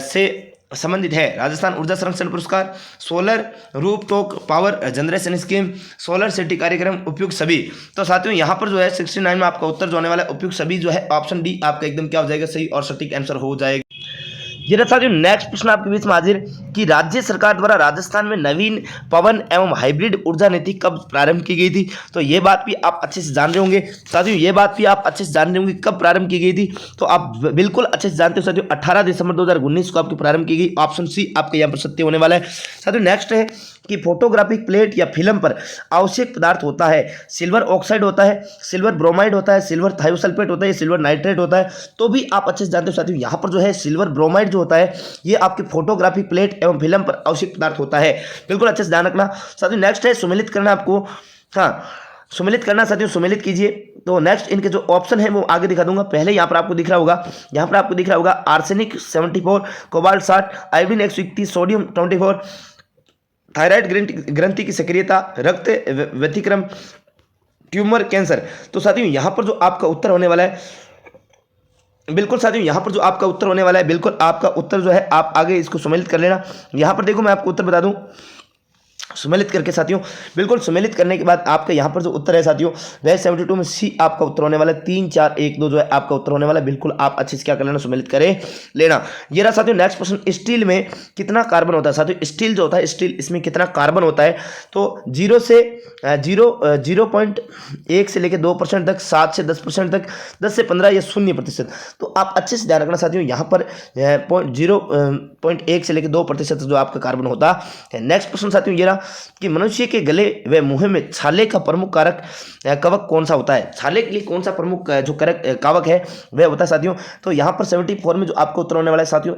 S1: से संबंधित है। राजस्थान ऊर्जा संरक्षण पुरस्कार, solar rooftop power generation scheme, solar city कार्यक्रम, उपयुक्त सभी। तो साथियों यहाँ पर जो है 69 में आपका उत्तर जो होने वाला है उपयुक्त सभी जो है ऑप्शन डी आपका एकदम क्या हो जाएगा, सही और सटीक आंसर हो जाएगा। ये रहा साथियों नेक्स्ट प्रश्न आपके बीच में हाजिर कि राज्य सरकार द्वारा राजस्थान में नवीन पवन एवं हाइब्रिड ऊर्जा नीति कब प्रारंभ की गई थी। तो ये बात भी आप अच्छे से जान रहे होंगे साथियों, ये बात भी आप अच्छे से जान रहे होंगे कब प्रारंभ की गई थी। तो आप बिल्कुल अच्छे से जानते हो साथियों, 18 दिसंबर 2019 को आपकी प्रारंभ की गई, ऑप्शन सी आपके यहाँ पर सत्य होने वाला है। साथियों नेक्स्ट है कि फोटोग्राफिक प्लेट या फिल्म पर आवश्यक पदार्थ होता है, सिल्वर ऑक्साइड होता है, सिल्वर ब्रोमाइड होता है, सिल्वर थायोसल्फेट होता है, सिल्वर नाइट्रेट होता है। तो भी आप अच्छे से जानते हो साथियों, यहाँ पर जो है सिल्वर ब्रोमाइड जो होता है ये आपके फोटोग्राफिक प्लेट एवं फिल्म पर आवश्यक पदार्थ होता है। बिल्कुल अच्छे से ध्यान रखना साथियों। नेक्स्ट है सम्मिलित करना आपको, हाँ सम्मिलित करना साथियों, सम्मिलित कीजिए। तो नेक्स्ट इनके जो ऑप्शन है वो आगे दिखा दूंगा। पहले यहाँ पर आपको दिख रहा होगा, यहाँ पर आपको दिख रहा होगा arsenic 74, cobalt 60, iodine 121, sodium 24, thyroid ग्रंथि की सक्रियता, रक्त व्यतिक्रम, ट्यूमर, कैंसर। तो साथियों यहाँ पर जो आपका उत्तर होने वाला है, बिल्कुल साथियों यहाँ पर जो आपका उत्तर होने वाला है, बिल्कुल आपका उत्तर जो है आप आगे इसको सम्मिलित कर लेना। यहाँ पर देखो मैं आपको उत्तर बता दूं सम्मिलित करके साथियों, बिल्कुल सम्मिलित करने के बाद आपका यहाँ पर जो उत्तर है साथियों वह 72 में सी आपका उत्तर होने वाला है। 3 4 1 2 जो है आपका उत्तर होने वाला है। बिल्कुल आप अच्छे से क्या कर लेना, सम्मिलित करें लेना। ये रहा साथियों नेक्स्ट प्रश्न, स्टील में कितना कार्बन होता है। साथियों स्टील जो होता है, स्टील इसमें कितना कार्बन होता है। तो 0 से 0.1 से लेकर 2% तक, 7 से 10% तक, 10 से 15 या 0%। तो आप अच्छे से ध्यान रखना साथियों, यहाँ पर 0.1 से लेकर 2% जो आपका कार्बन होता है। नेक्स्ट प्रश्न साथियों ये रहा कि मनुष्य के गले व मुंह में छाले का प्रमुख कारक कवक कौन सा होता है। छाले के लिए कौन सा प्रमुख जो कवक है वह होता है साथियों। तो यहाँ पर 74 में जो आपको उत्तर होने वाला है साथियों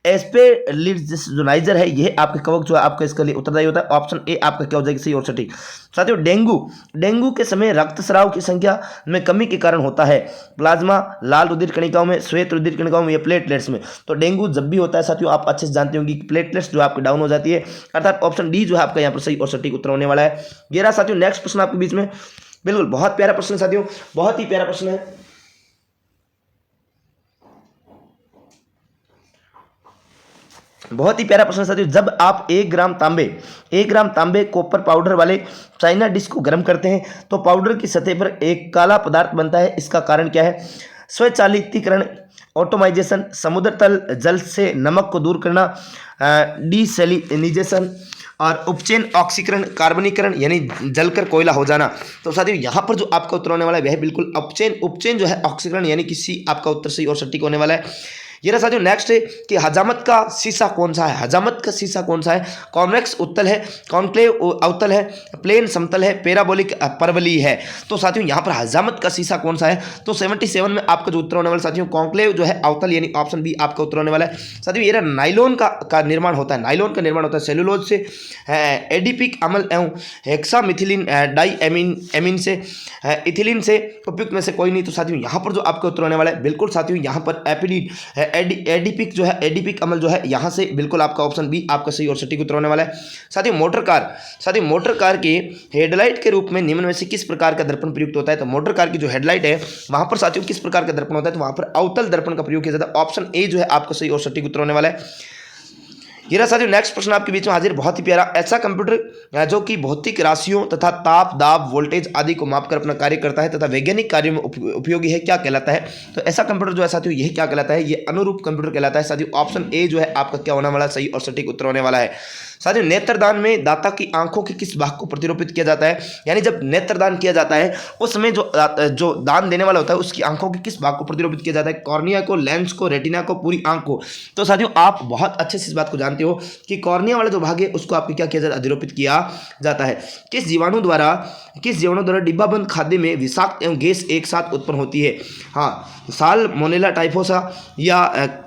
S1: एस्पेलिड्सोनाइजर है, यह आपके कवक जो है आपका इसके लिए उत्तरदायी होता है। ऑप्शन ए आपका क्या हो जाएगा, सही और सटीक। साथियों डेंगू के समय रक्तस्राव की संख्या में कमी के कारण होता है। प्लाज्मा, लाल रुधिर कणिकाओं में, श्वेत रुधिर कणिकाओं में या प्लेटलेट्स में। तो डेंगू जब भी होता है साथियों आप अच्छे से जानते होंगे कि प्लेटलेट्स जो आपकी डाउन हो जाती है, अर्थात ऑप्शन डी जो है आपका यहाँ पर सही और सटीक उत्तर होने वाला है। ये रहा साथियों नेक्स्ट प्रश्न आपके बीच में, बिल्कुल बहुत प्यारा प्रश्न है साथियों, बहुत ही प्यारा प्रश्न है। बहुत ही प्यारा प्रश्न साथियों, जब आप 1 ग्राम तांबे कॉपर पाउडर वाले चाइना डिश को गर्म करते हैं तो पाउडर की सतह पर एक काला पदार्थ बनता है, इसका कारण क्या है। स्वचालितीकरण, ऑटोमाइजेशन, समुद्र तल जल से नमक को दूर करना, डिसैलिनिजेशन और उपचयन ऑक्सीकरण, कार्बनीकरण यानी जलकर कोयला हो जाना। तो साथियों यहाँ पर जो आपका उत्तर होने वाला है वह बिल्कुल उपचयन जो है ऑक्सीकरण यानी कि सी आपका उत्तर सही और सटीक होने वाला है। ये रहा साथियों नेक्स्ट है कि हजामत का शीशा कौन सा है। हजामत का शीशा कौन सा है? कॉन्वेक्स उत्तल है, कॉन्क्लेव अवतल है, प्लेन समतल है, पैराबोलिक परवलयी है। तो साथियों यहाँ पर हजामत का शीशा कौन सा है? तो 77 में आपका जो उत्तर होने वाला साथियों कॉन्क्लेव जो है अवतल यानी ऑप्शन बी आपका उत्तर होने वाला है। साथियों ये नाइलॉन का निर्माण होता है, नाइलॉन का निर्माण होता है सेलुलोज से, एडिपिक अम्ल एवं हेक्सामिथिलीन डाइएमीन से, इथिलीन से, उपयुक्त में से कोई नहीं। तो साथियों यहाँ पर जो आपका उत्तर होने वाला है बिल्कुल साथियों यहाँ पर एडिपिक जो है, एडिपिक अम्ल जो है यहाँ से बिल्कुल आपका ऑप्शन बी आपका सही और सटीक उत्तर होने वाला है। साथियों मोटर कार के हेडलाइट के रूप में निम्न में से किस प्रकार का दर्पण प्रयुक्त होता है? तो मोटर कार की जो हेडलाइट है वहां पर साथियों किस प्रकार का दर्पण होता है? तो वहां पर अवतल दर्पण का प्रयोग किया जाता है। ऑप्शन ए जो है आपका सही और सटीक उत्तर होने वाला है। ये रहा साथियों नेक्स्ट प्रश्न आपके बीच में हाजिर, बहुत ही प्यारा। ऐसा कंप्यूटर जो कि भौतिक राशियों तथा ताप, दाब, वोल्टेज आदि को मापकर अपना कार्य करता है तथा वैज्ञानिक कार्यों में उपयोगी है, क्या कहलाता है? तो ऐसा कंप्यूटर जो है साथियों यह क्या कहलाता है? ये अनुरूप कंप्यूटर कहलाता है। साथियों ऑप्शन ए जो है आपका क्या होने वाला है? सही और सटीक उत्तर होने वाला है। साथियों नेत्रदान में दाता की आंखों के किस भाग को प्रतिरूपित किया जाता है? यानी जब नेत्रदान किया जाता है उस समय जो दान देने वाला होता है उसकी आंखों के किस भाग को प्रतिरूपित किया जाता है? कॉर्निया को, लेंस को, रेटिना को, पूरी आंख को? तो साथियों आप बहुत अच्छे से इस बात को जानते हो कि कॉर्निया वाला जो भाग है उसको आपको क्या किया जाता है? अधिरोपित किया जाता है। किस जीवाणु द्वारा डिब्बाबंद खाद्य में विषाक्त एवं गैस एक साथ उत्पन्न होती है? हाँ, साल्मोनेला टाइफोसा या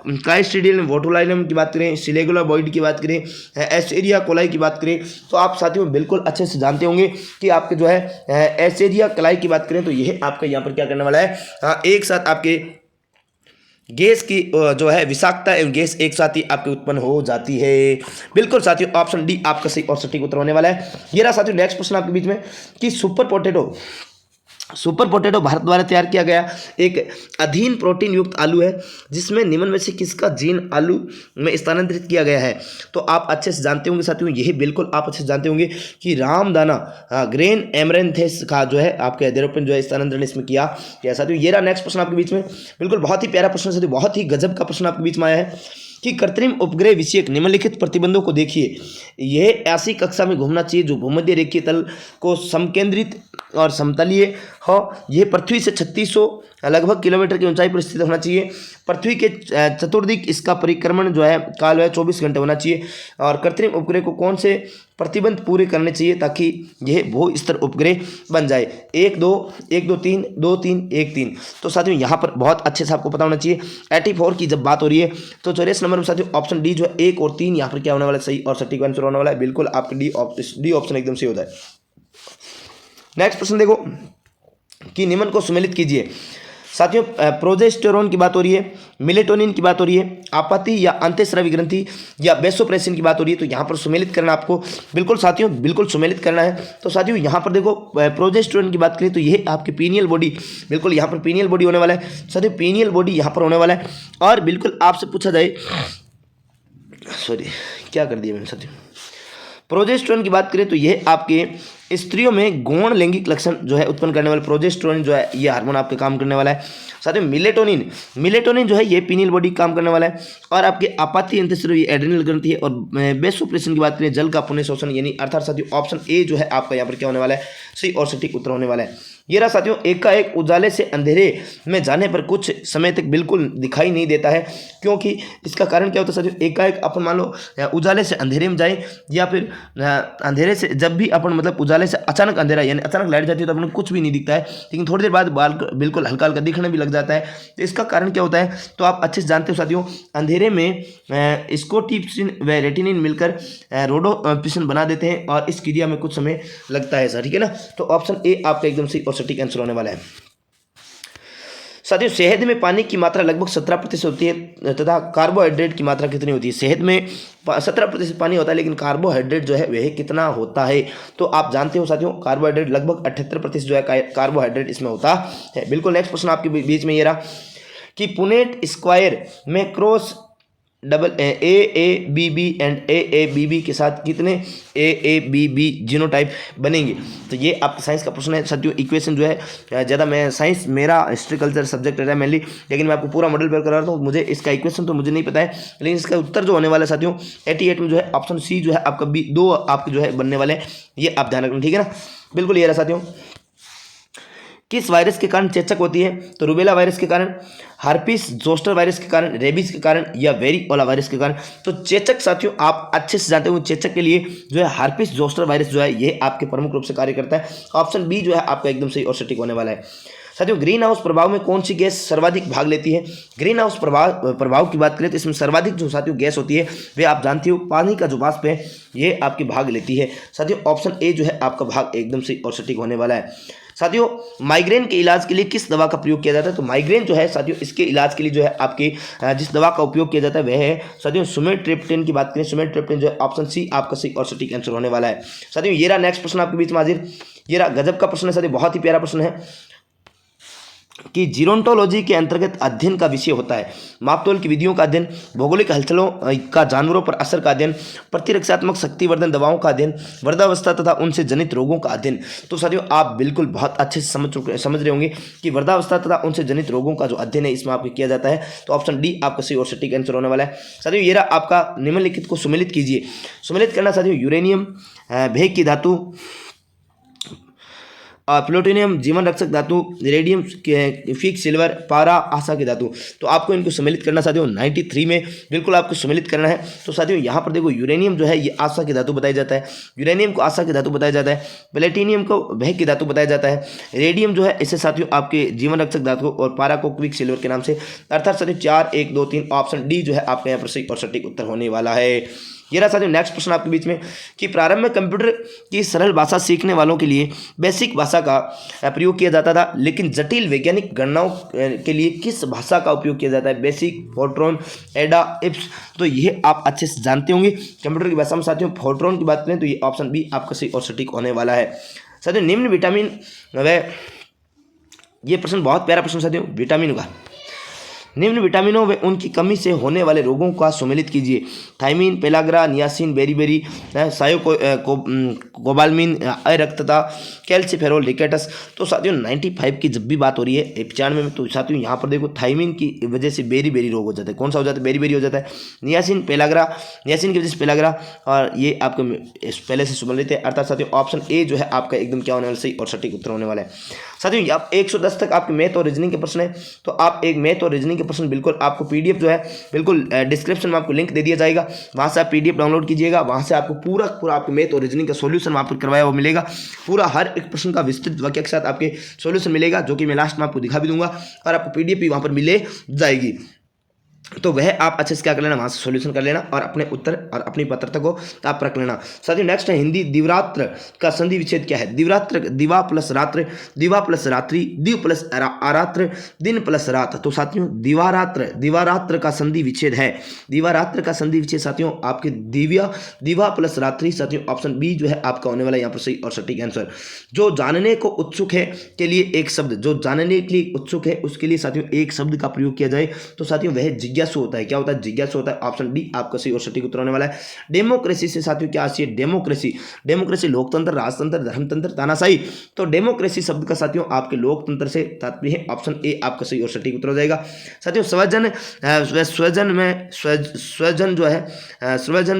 S1: क्लाइस्ट्रीडियम बोटुलिनम की बात करें, सिलेगुला बॉइड की बात करें, एस्चेरिया कोलाई की बात करें, तो आप साथियों बिल्कुल अच्छे से जानते होंगे कि आपके जो है एस्चेरिया कोलाई की बात करें तो यह आपका यहाँ पर क्या करने वाला है? हाँ, एक साथ आपके गैस की जो है विषाक्तता एवं गैस एक साथ ही आपके उत्पन्न हो जाती है। बिल्कुल साथियों ऑप्शन डी आपका सही और सटीक उत्तर होने वाला है। ये रहा साथियों नेक्स्ट प्रश्न आपके बीच में कि सुपर पोटैटो भारत द्वारा तैयार किया गया एक अधीन प्रोटीन युक्त आलू है जिसमें निम्न में से किसका जीन आलू में स्थानांतरित किया गया है? तो आप अच्छे से जानते होंगे साथियों, यही बिल्कुल आप अच्छे से जानते होंगे कि रामदाना ग्रेन एमरेंथेस का जो है आपके अधिरोपण जो है स्थानांतरण इसमें किया गया। साथियों ये रहा नेक्स्ट प्रश्न आपके बीच में, बिल्कुल बहुत ही प्यारा प्रश्न साथियों, बहुत ही गजब का प्रश्न आपके बीच में आया है कि कृत्रिम उपग्रह विषयक निम्नलिखित प्रतिबंधों को देखिए। यह ऐसी कक्षा में घूमना चाहिए जो भूमध्य रेखीय तल को समकेंद्रित और समतलीय हो। यह पृथ्वी से 3600 लगभग किलोमीटर की ऊंचाई पर स्थित होना चाहिए। पृथ्वी के चतुर्दिक इसका परिक्रमण जो है काल है 24 घंटे होना चाहिए। और कृत्रिम उपग्रह को कौन से प्रतिबंध पूरे करने चाहिए ताकि यह भू स्तर उपग्रह बन जाए? 1 2 1 2 3 2 3 1 3। तो साथियों यहाँ पर बहुत अच्छे से आपको पता होना चाहिए 84 की जब बात हो रही है तो 84 नंबर में साथियों ऑप्शन डी जो है 1 और 3 यहाँ पर क्या होने वाला है? सही और सटीक आंसर होने वाला है। बिल्कुल आपके डी ऑप्शन एकदम सही हो जाए। नेक्स्ट प्रश्न देखो कि निम्न को सुमेलित कीजिए। साथियों प्रोजेस्टेरोन की बात हो रही है, मेलेटोनिन की बात हो रही है, आपत्ति या अंतःस्रावी ग्रंथि या वेसोप्रेसिन की बात हो रही है। तो यहाँ पर सुमेलित करना आपको बिल्कुल साथियों बिल्कुल सुमेलित करना है। तो साथियों यहाँ पर देखो प्रोजेस्टेरोन की बात करें तो ये आपकी पीनियल बॉडी, बिल्कुल यहाँ पर पीनियल बॉडी होने वाला है। साथियों पीनियल बॉडी यहाँ पर होने वाला है। और बिल्कुल आपसे पूछा जाए, सॉरी क्या कर दिया मैंने साथियों, प्रोजेस्टेरोन की बात करें तो यह आपके स्त्रियों में गौण लैंगिक लक्षण जो है उत्पन्न करने वाले प्रोजेस्टेरोन जो है ये हार्मोन आपके काम करने वाला है। साथ में मिलेटोनिन जो है ये पीनियल बॉडी काम करने वाला है। और आपके आपाती अंतःस्रावी एड्रिनल ग्रंथि है। और वेसोप्रेसिन की बात करें जल का पुनः शोषण यानी अर्थात साथियों ऑप्शन ए जो है आपका यहाँ पर क्या होने वाला है? सही और सटीक उत्तर होने वाला है। ये रहा साथियों एकाएक उजाले से अंधेरे में जाने पर कुछ समय तक बिल्कुल दिखाई नहीं देता है, क्योंकि इसका कारण क्या होता है साथियों? एकाएक अपन मान लो उजाले से अंधेरे में जाए या फिर अंधेरे से जब भी अपन मतलब उजाले से अचानक अंधेरा यानी अचानक लाइट जाती है तो अपन कुछ भी नहीं दिखता है, लेकिन थोड़ी देर बाद बाल बिल्कुल हल्का हल्का दिखने भी लग जाता है। तो इसका कारण क्या होता है? तो आप अच्छे से जानते हो साथियों, अंधेरे में स्कोटिप्सिन व रेटिनिन मिलकर रोडोपिसिन बना देते हैं और इस क्रिया में कुछ समय लगता है सर, ठीक है ना। तो ऑप्शन ए आपका एकदम सही और सटीक आंसर होने वाला है। साथियों शहद में पानी की मात्रा लगभग 17% होती है तथा कार्बोहाइड्रेट की मात्रा कितनी होती है? शहद में 17% पानी होता है लेकिन कार्बोहाइड्रेट जो है वह कितना होता है? तो आप जानते हो साथियों कार्बोहाइड्रेट लगभग 78% जो है कार्बोहाइड्रेट इसमें होता है। बिल्कुल नेक्स्ट प्रश्न आपके बीच में ये रहा कि पुनेट स्क्वायर में cross double AABB and AABB के साथ कितने AABB जीनोटाइप बनेंगे? तो ये आपका साइंस का प्रश्न है साथियों। इक्वेशन जो है ज़्यादा मैं साइंस मेरा हिस्ट्री कल्चर सब्जेक्ट रहता है मेनली, लेकिन मैं आपको पूरा मॉडल पेपर करा रहा हूँ। मुझे इसका इक्वेशन तो मुझे नहीं पता है, लेकिन इसका उत्तर जो होने वाला है साथियों 88 में जो है ऑप्शन सी जो है आपका बी 2 आपके जो है बनने वाले हैं। ये आप ध्यान रखना, ठीक है ना। बिल्कुल ये रहा साथियों किस वायरस के कारण चेचक होती है? तो रूबेला वायरस के कारण, हार्पिस जोस्टर वायरस के कारण, रेबीज के कारण या वेरिकोला वायरस के कारण। तो चेचक साथियों आप अच्छे से जानते हो, चेचक के लिए जो है हार्पिस जोस्टर वायरस जो है ये आपके प्रमुख रूप से कार्य करता है। ऑप्शन बी जो है आपका एकदम सही और सटीक होने वाला है। साथियों ग्रीन हाउस प्रभाव में कौन सी गैस सर्वाधिक भाग लेती है? ग्रीन हाउस प्रभाव की बात करें तो इसमें सर्वाधिक जो साथियों गैस होती है वे आप जानते हो पानी का जो वाष्प है ये आपकी भाग लेती है। साथियों ऑप्शन ए जो है आपका भाग एकदम सही और सटीक होने वाला है। साथियों माइग्रेन के इलाज के लिए किस दवा का प्रयोग किया जाता है? तो माइग्रेन जो है साथियों इसके इलाज के लिए जो है आपकी जिस दवा का उपयोग किया जाता है वह है साथियों सुमेट्रिप्टिन की बात करें, सुमेट्रिप्टिन जो है ऑप्शन सी आपका सही और सटीक आंसर होने वाला है। साथियों ये रहा नेक्स्ट प्रश्न आपके बीच में हाजिर, ये रहा गजब का प्रश्न है साथियों, बहुत ही प्यारा प्रश्न है कि जीरोंटोलॉजी के अंतर्गत अध्ययन का विषय होता है मापतोल की विधियों का अध्ययन, भौगोलिक हलचलों का जानवरों पर असर का अध्ययन, प्रतिरक्षात्मक शक्तिवर्धन दवाओं का अध्ययन, वृद्धावस्था तथा उनसे जनित रोगों का अध्ययन। तो साथियों आप बिल्कुल बहुत अच्छे से समझ रहे होंगे कि वृद्धावस्था तथा उनसे जनित रोगों का जो अध्ययन है इसमें आपको किया जाता है। तो ऑप्शन डी आपका सही और सटीक आंसर होने वाला है। साथियों ये रहा आपका निम्नलिखित को सुमेलित कीजिए। सुमेलित करना साथियों यूरेनियम भेग की धातु, प्लूटोनियम जीवन रक्षक धातु, रेडियम फिक्स सिल्वर, पारा आशा की धातु। तो आपको इनको सम्मिलित करना साथियों 93 में बिल्कुल आपको सम्मिलित करना है। तो साथियों यहाँ पर देखो यूरेनियम जो है ये आशा की धातु बताया जाता है, यूरेनियम को आशा की धातु बताया जाता है, प्लेटिनियम को भेग की धातु बताया जाता है, रेडियम जो है इसे साथियों आपके जीवन रक्षक धातु और पारा को क्विक सिल्वर के नाम से। अर्थात साथियों 4 1 2 3 ऑप्शन डी जो है आपका यहाँ पर सही और सटीक उत्तर होने वाला है। ये रहा साथियों नेक्स्ट प्रश्न आपके बीच में कि प्रारंभ में कंप्यूटर की सरल भाषा सीखने वालों के लिए बेसिक भाषा का प्रयोग किया जाता था, लेकिन जटिल वैज्ञानिक गणनाओं के लिए किस भाषा का उपयोग किया जाता है? बेसिक, फोर्ट्रॉन, एडा, इप्स। तो ये आप अच्छे से जानते होंगे कंप्यूटर की भाषा में साथियों फोर्ट्रॉन की बात करें तो ये ऑप्शन बी आपका सही और सटीक होने वाला है। साथियों निम्न विटामिन व ये प्रश्न बहुत प्यारा प्रश्न साथियों, विटामिन का निम्न विटामिनों व उनकी कमी से होने वाले रोगों का सुमेलित कीजिए। Thiamine, pellagra, niacin, beriberi, cobalamin, अरक्तता, कैल्सीफेरोल, रिकेटस। तो साथियों 95 की जब भी बात हो रही है 95 में, तो साथियों यहाँ पर देखो थाइमिन की वजह से बेरी रोग हो जाता है। कौन सा हो जाता है? बेरी हो जाता है। नियासिन, पेलाग्रा, नियासिन की वजह से पेलाग्रा, और ये आपके पहले से सुमेलित है। अर्थात साथियों ऑप्शन ए जो है आपका एकदम क्या होने वाला सही और सटीक उत्तर होने वाला है। साथियों आप 110 तक आपके मैथ और रीजनिंग के प्रश्न है, तो आप एक मैथ और रीजनिंग के प्रश्न बिल्कुल आपको पीडीएफ जो है बिल्कुल डिस्क्रिप्शन में आपको लिंक दे दिया जाएगा, वहां से आप पीडीएफ डाउनलोड कीजिएगा, वहां से आपको पूरा आपको मैथ और रीजनिंग का सॉल्यूशन वहां पर करवाया हुआ मिलेगा। पूरा हर एक प्रश्न का विस्तृत वाक्य के साथ आपके सॉल्यूशन मिलेगा, जो कि मैं लास्ट में आपको दिखा भी दूंगा, और आपको पीडीएफ भी वहां पर मिले जाएगी। तो वह आप अच्छे से क्या कर लेना, वहाँ से सॉल्यूशन कर लेना और अपने उत्तर और अपनी पत्रता को आप रख लेना। साथियों नेक्स्ट है हिंदी दिवरात्र का संधि विच्छेद क्या है? दिवरात्र दिवा प्लस रात्र, दिवा प्लस रात्रि, दिव प्लस आरात्र, दिन प्लस रात। तो साथियों दिवारात्र का संधि विच्छेद है, दिवारात्र का संधि विच्छेद साथियों आपके दिवा प्लस रात्रि। साथियों ऑप्शन बी जो है आपका होने वाला यहाँ पर सही और सटीक आंसर। जो जानने को उत्सुक है के लिए एक शब्द, जो जानने के लिए उत्सुक है उसके लिए साथियों एक शब्द का प्रयोग किया जाए तो साथियों वह जिज्ञासु होता है। क्या होता है? जिज्ञासु होता है। ऑप्शन डी आपका सही और सटीक उत्तर होने वाला है। डेमोक्रेसी से साथियों क्या आती है? डेमोक्रेसी लोकतंत्र, राजतंत्र, धर्मतंत्र, तानाशाही। तो डेमोक्रेसी शब्द का साथियों आपके लोकतंत्र से तात्पर्य है। ऑप्शन ए आपका सही और सटीक उत्तर हो जाएगा। साथियों स्वजन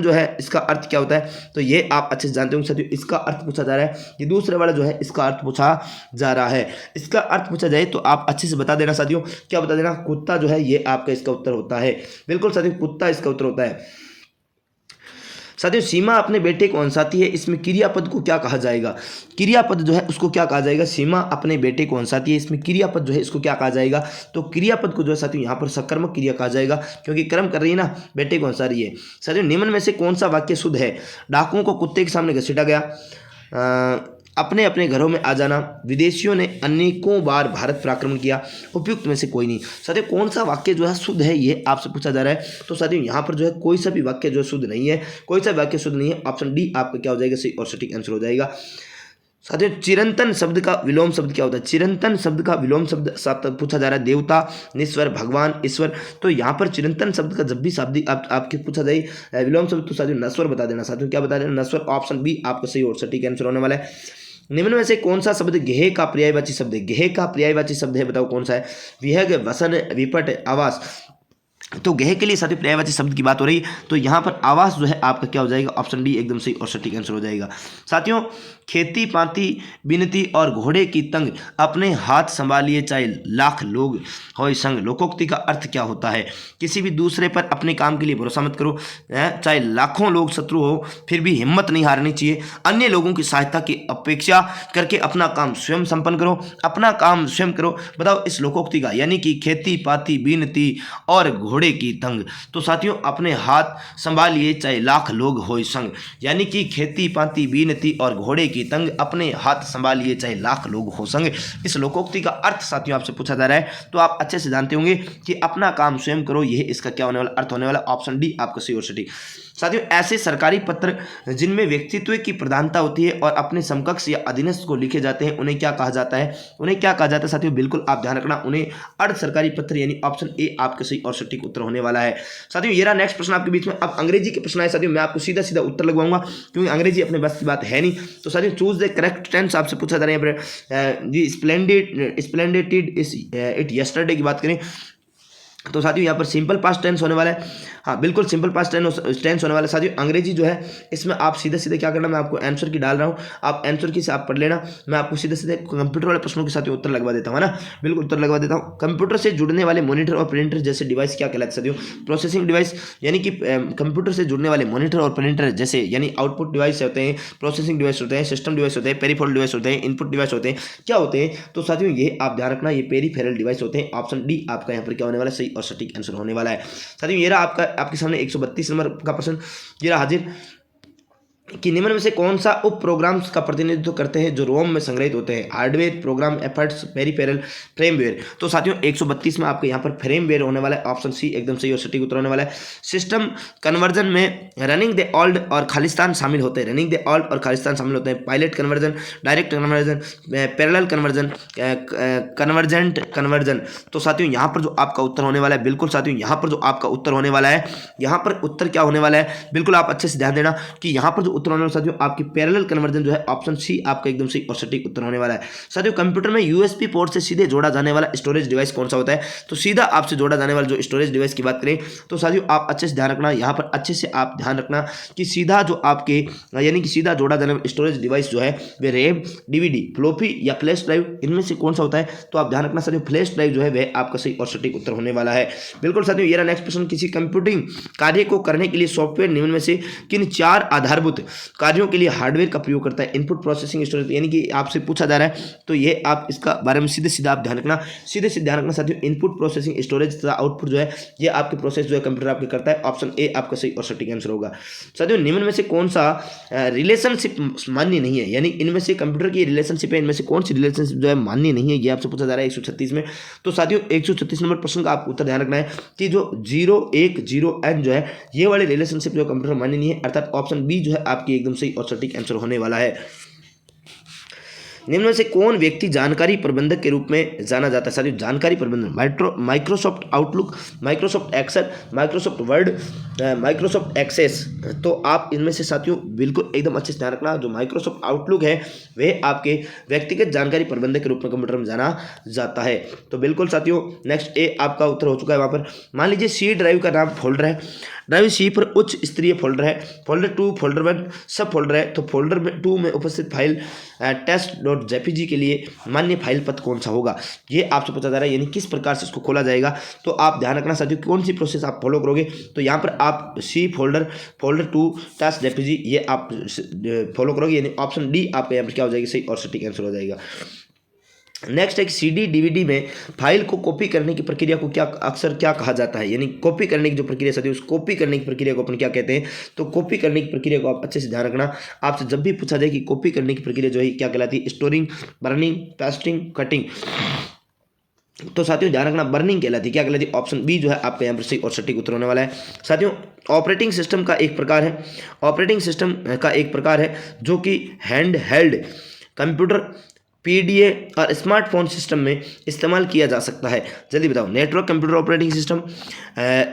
S1: जो है इसका अर्थ क्या होता है? तो ये आप अच्छे से जानते होंगे साथियों। इसका अर्थ पूछा जा रहा है, ये दूसरे वाला जो है इसका अर्थ पूछा जा रहा है। इसका अर्थ पूछा जाए तो आप अच्छे से बता देना साथियों। क्या बता देना? कुत्ता जो है ये आपका इसका उत्तर होता है। बिल्कुल साथियों कुत्ता इसका उत्तर होता है। साथियों सीमा अपने बेटे को अंसाती है, इसमें क्रियापद को क्या कहा जाएगा? क्रियापद जो है उसको क्या कहा जाएगा? सीमा अपने बेटे को अंसाती है, इसमें क्रियापद जो है इसको क्या कहा जाएगा? तो क्रियापद को जो है साथियों यहाँ पर सकर्मक क्रिया कहा जाएगा, क्योंकि कर्म कर रही है ना, बेटे को अंसा रही है। साथियों निम्न में से कौन सा वाक्य शुद्ध है? डाकुओं को कुत्ते के सामने घसीटा गया, अपने अपने घरों में आ जाना, विदेशियों ने अनेकों बार भारत पर आक्रमण किया, उपयुक्त में से कोई नहीं। साथियों कौन सा वाक्य जो है शुद्ध है ये आपसे पूछा जा रहा है। तो साथियों यहाँ पर जो है कोई सा भी वाक्य जो है शुद्ध नहीं है, कोई सा वाक्य शुद्ध नहीं है। ऑप्शन डी आपका क्या हो जाएगा? सही और सटीक आंसर हो जाएगा। साथियों चिरंतन शब्द का विलोम शब्द क्या होता है? चिरंतन शब्द का विलोम शब्द पूछा जा रहा है। देवता, निश्वर, भगवान, ईश्वर। तो यहाँ पर चिरंतन शब्द का जब भी शाब्दिक आपके पूछा जाए विलोम शब्द तो साथियों नश्वर बता देना। साथियों क्या बता देना? नश्वर। ऑप्शन बी आपका सही और सटीक आंसर होने वाला है। निम्न में से कौन सा शब्द गेह का पर्यायवाची शब्द है? गेह का पर्यायवाची शब्द है, बताओ कौन सा है? विहग, वसन, विपट, आवास। तो गृह के लिए साथियों पर्यायवाची शब्द की बात हो रही है, तो यहाँ पर आवास जो है आपका क्या हो जाएगा, ऑप्शन डी एकदम सही और सटीक आंसर हो जाएगा। साथियों खेती पाती बिनती और घोड़े की तंग अपने हाथ संभालिए चाहे लाख लोग होय संग, लोकोक्ति का अर्थ क्या होता है? किसी भी दूसरे पर अपने काम के लिए भरोसा मत करो, चाहे लाखों लोग शत्रु हो फिर भी हिम्मत नहीं हारनी चाहिए। अन्य लोगों की सहायता की अपेक्षा करके अपना काम स्वयं संपन्न करो, अपना काम स्वयं करो। बताओ इस लोकोक्ति का यानी कि खेती पाती बिनती और घोड़े की तंग, तो साथियों अपने हाथ संभालिए चाहे लाख लोग होय संग, यानी कि खेती पाती बिनती और घोड़े की तंग अपने हाथ संभालिए चाहे लाख लोग हो संग। इस लोकोक्ति का अर्थ साथियों आपसे पूछा जा रहा है, तो आप अच्छे से जानते होंगे कि अपना काम स्वयं करो, यह इसका क्या होने वाला अर्थ होने वाला, ऑप्शन डी आपका सही और सटीक। साथियों ऐसे सरकारी पत्र जिनमें व्यक्तित्व की प्रधानता होती है और अपने समकक्ष या अधीनस्थ को लिखे जाते हैं उन्हें क्या कहा जाता है? उन्हें क्या कहा जाता है साथियों? बिल्कुल आप ध्यान रखना, उन्हें अर्ध सरकारी पत्र, यानी ऑप्शन ए आपका सही और सटीक उत्तर होने वाला है। साथियों ये रहा नेक्स्ट प्रश्न आपके बीच में। अब अंग्रेजी के प्रश्न आए साथियों, मैं आपको सीधा सीधा उत्तर लगवाऊंगा क्योंकि अंग्रेजी अपने बस की बात है नहीं। तो साथियों चूज द करेक्ट टेंस आपसे पूछा जा रहा है। जी स्प्लेंडेड इट यस्टरडे की बात करें तो साथियों यहाँ पर सिंपल पास्ट टेंस होने वाला है। हाँ बिल्कुल सिंपल पास्ट टेंस होने वाला है साथियों। अंग्रेजी जो है इसमें आप सीधे सीधे क्या करना, मैं आपको आंसर की डाल रहा हूँ, आप आंसर की से आप पढ़ लेना, मैं आपको सीधे सीधे कंप्यूटर वाले प्रश्नों के साथ उत्तर लगवा देता हूँ, है ना, बिल्कुल उत्तर लगवा देता हूँ। कंप्यूटर से जुड़ने वाले मॉनिटर और प्रिंटर जैसे डिवाइस क्या कहलाते साथियों? प्रोसेसिंग डिवाइस, यानी कि कंप्यूटर से जुड़ने वाले मॉनिटर और प्रिंटर जैसे यानी आउटपुट डिवाइस होते हैं, प्रोसेसिंग डिवाइस होते हैं, सिस्टम डिवाइस होते हैं, पेरिफेरल डिवाइस होते हैं, इनपुट डिवाइस होते हैं, क्या होते हैं? तो साथियों ये आप ध्यान रखना, ये पेरिफेरल डिवाइस होते हैं। ऑप्शन डी आपका यहाँ पर क्या होने वाला है, सही और सटीक आंसर होने वाला है। साथियों ये रहा आपका आपके सामने 132 नंबर का प्रश्न, ये रहा हाजिर कि निम्न में से कौन सा उप प्रोग्राम्स का प्रतिनिधित्व करते हैं जो रोम में संग्रहित होते हैं? Hardware, program, efforts, peripheral, firmware. तो साथियों 132 में आपके यहाँ पर फ्रेमवेयर होने वाला है, ऑप्शन सी एकदम सही और सटीक उत्तर होने वाला है। सिस्टम कन्वर्जन में रनिंग द ओल्ड और खालिस्तान शामिल होते हैं, रनिंग द ओल्ड और खालिस्तान शामिल होते हैं। Pilot conversion, direct conversion, parallel conversion, convergent conversion. तो साथियों यहाँ पर जो आपका उत्तर होने वाला है, बिल्कुल साथियों यहाँ पर जो आपका उत्तर होने वाला है, यहाँ पर उत्तर क्या होने वाला है, बिल्कुल आप अच्छे से ध्यान देना कि यहाँ पर जो उत्तर होने वाला साथियों आपकी पैरेलल कन्वर्जन जो है, ऑप्शन सी आपका एकदम सही और सटीक उत्तर होने वाला है। साथियों कंप्यूटर में यूएसबी पोर्ट से सीधे जोड़ा जाने वाला स्टोरेज डिवाइस कौन सा होता है? तो सीधा आपसे जोड़ा जाने वाला जो स्टोरेज डिवाइस की बात करें तो साथियों आप अच्छे से ध्यान रखना, यहाँ पर अच्छे से आप ध्यान रखना कि सीधा जो आपके यानी कि सीधा जोड़ा जाने वाला स्टोरेज डिवाइस जो है वे रैम, डीवीडी, फ्लॉपी या फ्लैश ड्राइव, इनमें से कौन सा होता है? तो आप ध्यान रखना साथियों फ्लैश ड्राइव जो है वह आपका सही और सटीक उत्तर होने वाला है। बिल्कुल साथियों ये रहा नेक्स्ट प्रश्न, किसी कंप्यूटिंग कार्य को करने के लिए सॉफ्टवेयर निम्न में से किन 4 आधारभूत कार्यों के लिए हार्डवेयर का प्रयोग करता है? इनपुट, प्रोसेसिंग, स्टोरेज, यानी कि आपसे पूछा जा रहा है तो ये आप इसका बारे में सीधे सीधा आप ध्यान रखना, सीधे सीधे ध्यान रखना साथियों। इनपुट, प्रोसेसिंग, स्टोरेज तथा आउटपुट जो है ये आपके प्रोसेस जो है कंप्यूटर आपके करता है, ऑप्शन ए आपका सही और सटीक आंसर होगा। साथियों निम्न में से कौन सा रिलेशनशिप मान्य नहीं है, यानी इनमें से कंप्यूटर की रिलेशनशिप है, इनमें से कौन सी रिलेशनशिप जो है मान्य नहीं है, ये आपसे पूछा जा रहा है 136 में। तो साथियों 136 नंबर प्रश्न का आप उत्तर ध्यान रखना है कि जो 010n जो है ये वाले रिलेशनशिप जो कंप्यूटर मान्य नहीं है, अर्थात ऑप्शन बी जो है आपकी एकदम सही और सटीक आंसर होने वाला है। निम्न में से कौन व्यक्ति जानकारी प्रबंधक के रूप में जाना जाता है? साथियों जानकारी प्रबंधन, Microsoft Outlook, Microsoft Excel, Microsoft Word, Microsoft Access. तो आप इनमें से साथियों बिल्कुल एकदम अच्छे से ध्यान रखना, जो माइक्रोसॉफ्ट आउटलुक है वह आपके व्यक्तिगत जानकारी प्रबंधक के रूप में कंप्यूटर में जाना जाता है। तो बिल्कुल साथियों नेक्स्ट ए आपका उत्तर हो चुका है। वहाँ पर मान लीजिए सी ड्राइव का नाम फोल्डर है, ड्राइव सी पर उच्च स्तरीय फोल्डर है, फोल्डर 2 फोल्डर 1 सब फोल्डर है, तो फोल्डर 2 में उपस्थित फाइल test.jpg के लिए मान्य फाइल पथ कौन सा होगा? ये आपसे पूछा जा रहा है, यानी किस प्रकार से इसको खोला जाएगा। तो आप ध्यान रखना साथियों कौन सी प्रोसेस आप फॉलो करोगे। तो यहाँ पर आप सी फोल्डर 2 test.jpg ये आप फॉलो करोगे, यानी ऑप्शन डी आपका यहाँ पर क्या हो जाएगी, सही और सटीक आंसर हो जाएगा। नेक्स्ट एक सीडी डीवीडी में फाइल को कॉपी करने की प्रक्रिया को क्या अक्सर क्या कहा जाता है, यानी कॉपी करने की जो प्रक्रिया साथी उस कॉपी करने की प्रक्रिया को अपन क्या कहते हैं? तो कॉपी करने की प्रक्रिया को आप अच्छे से ध्यान रखना, आपसे जब भी पूछा जाए कि कॉपी करने की प्रक्रिया जो है क्या कहलाती है? Storing, burning, pasting, cutting. तो साथियों ध्यान रखना बर्निंग कहलाती है, क्या कहलाती है? ऑप्शन बी जो है आपका यहाँ पर सही और सटीक उत्तर होने वाला है। साथियों ऑपरेटिंग सिस्टम का एक प्रकार है, ऑपरेटिंग सिस्टम का एक प्रकार है जो कि हैंड हेल्ड कंप्यूटर पीडीए और स्मार्टफोन सिस्टम में इस्तेमाल किया जा सकता है? जल्दी बताओ। Network computer operating system,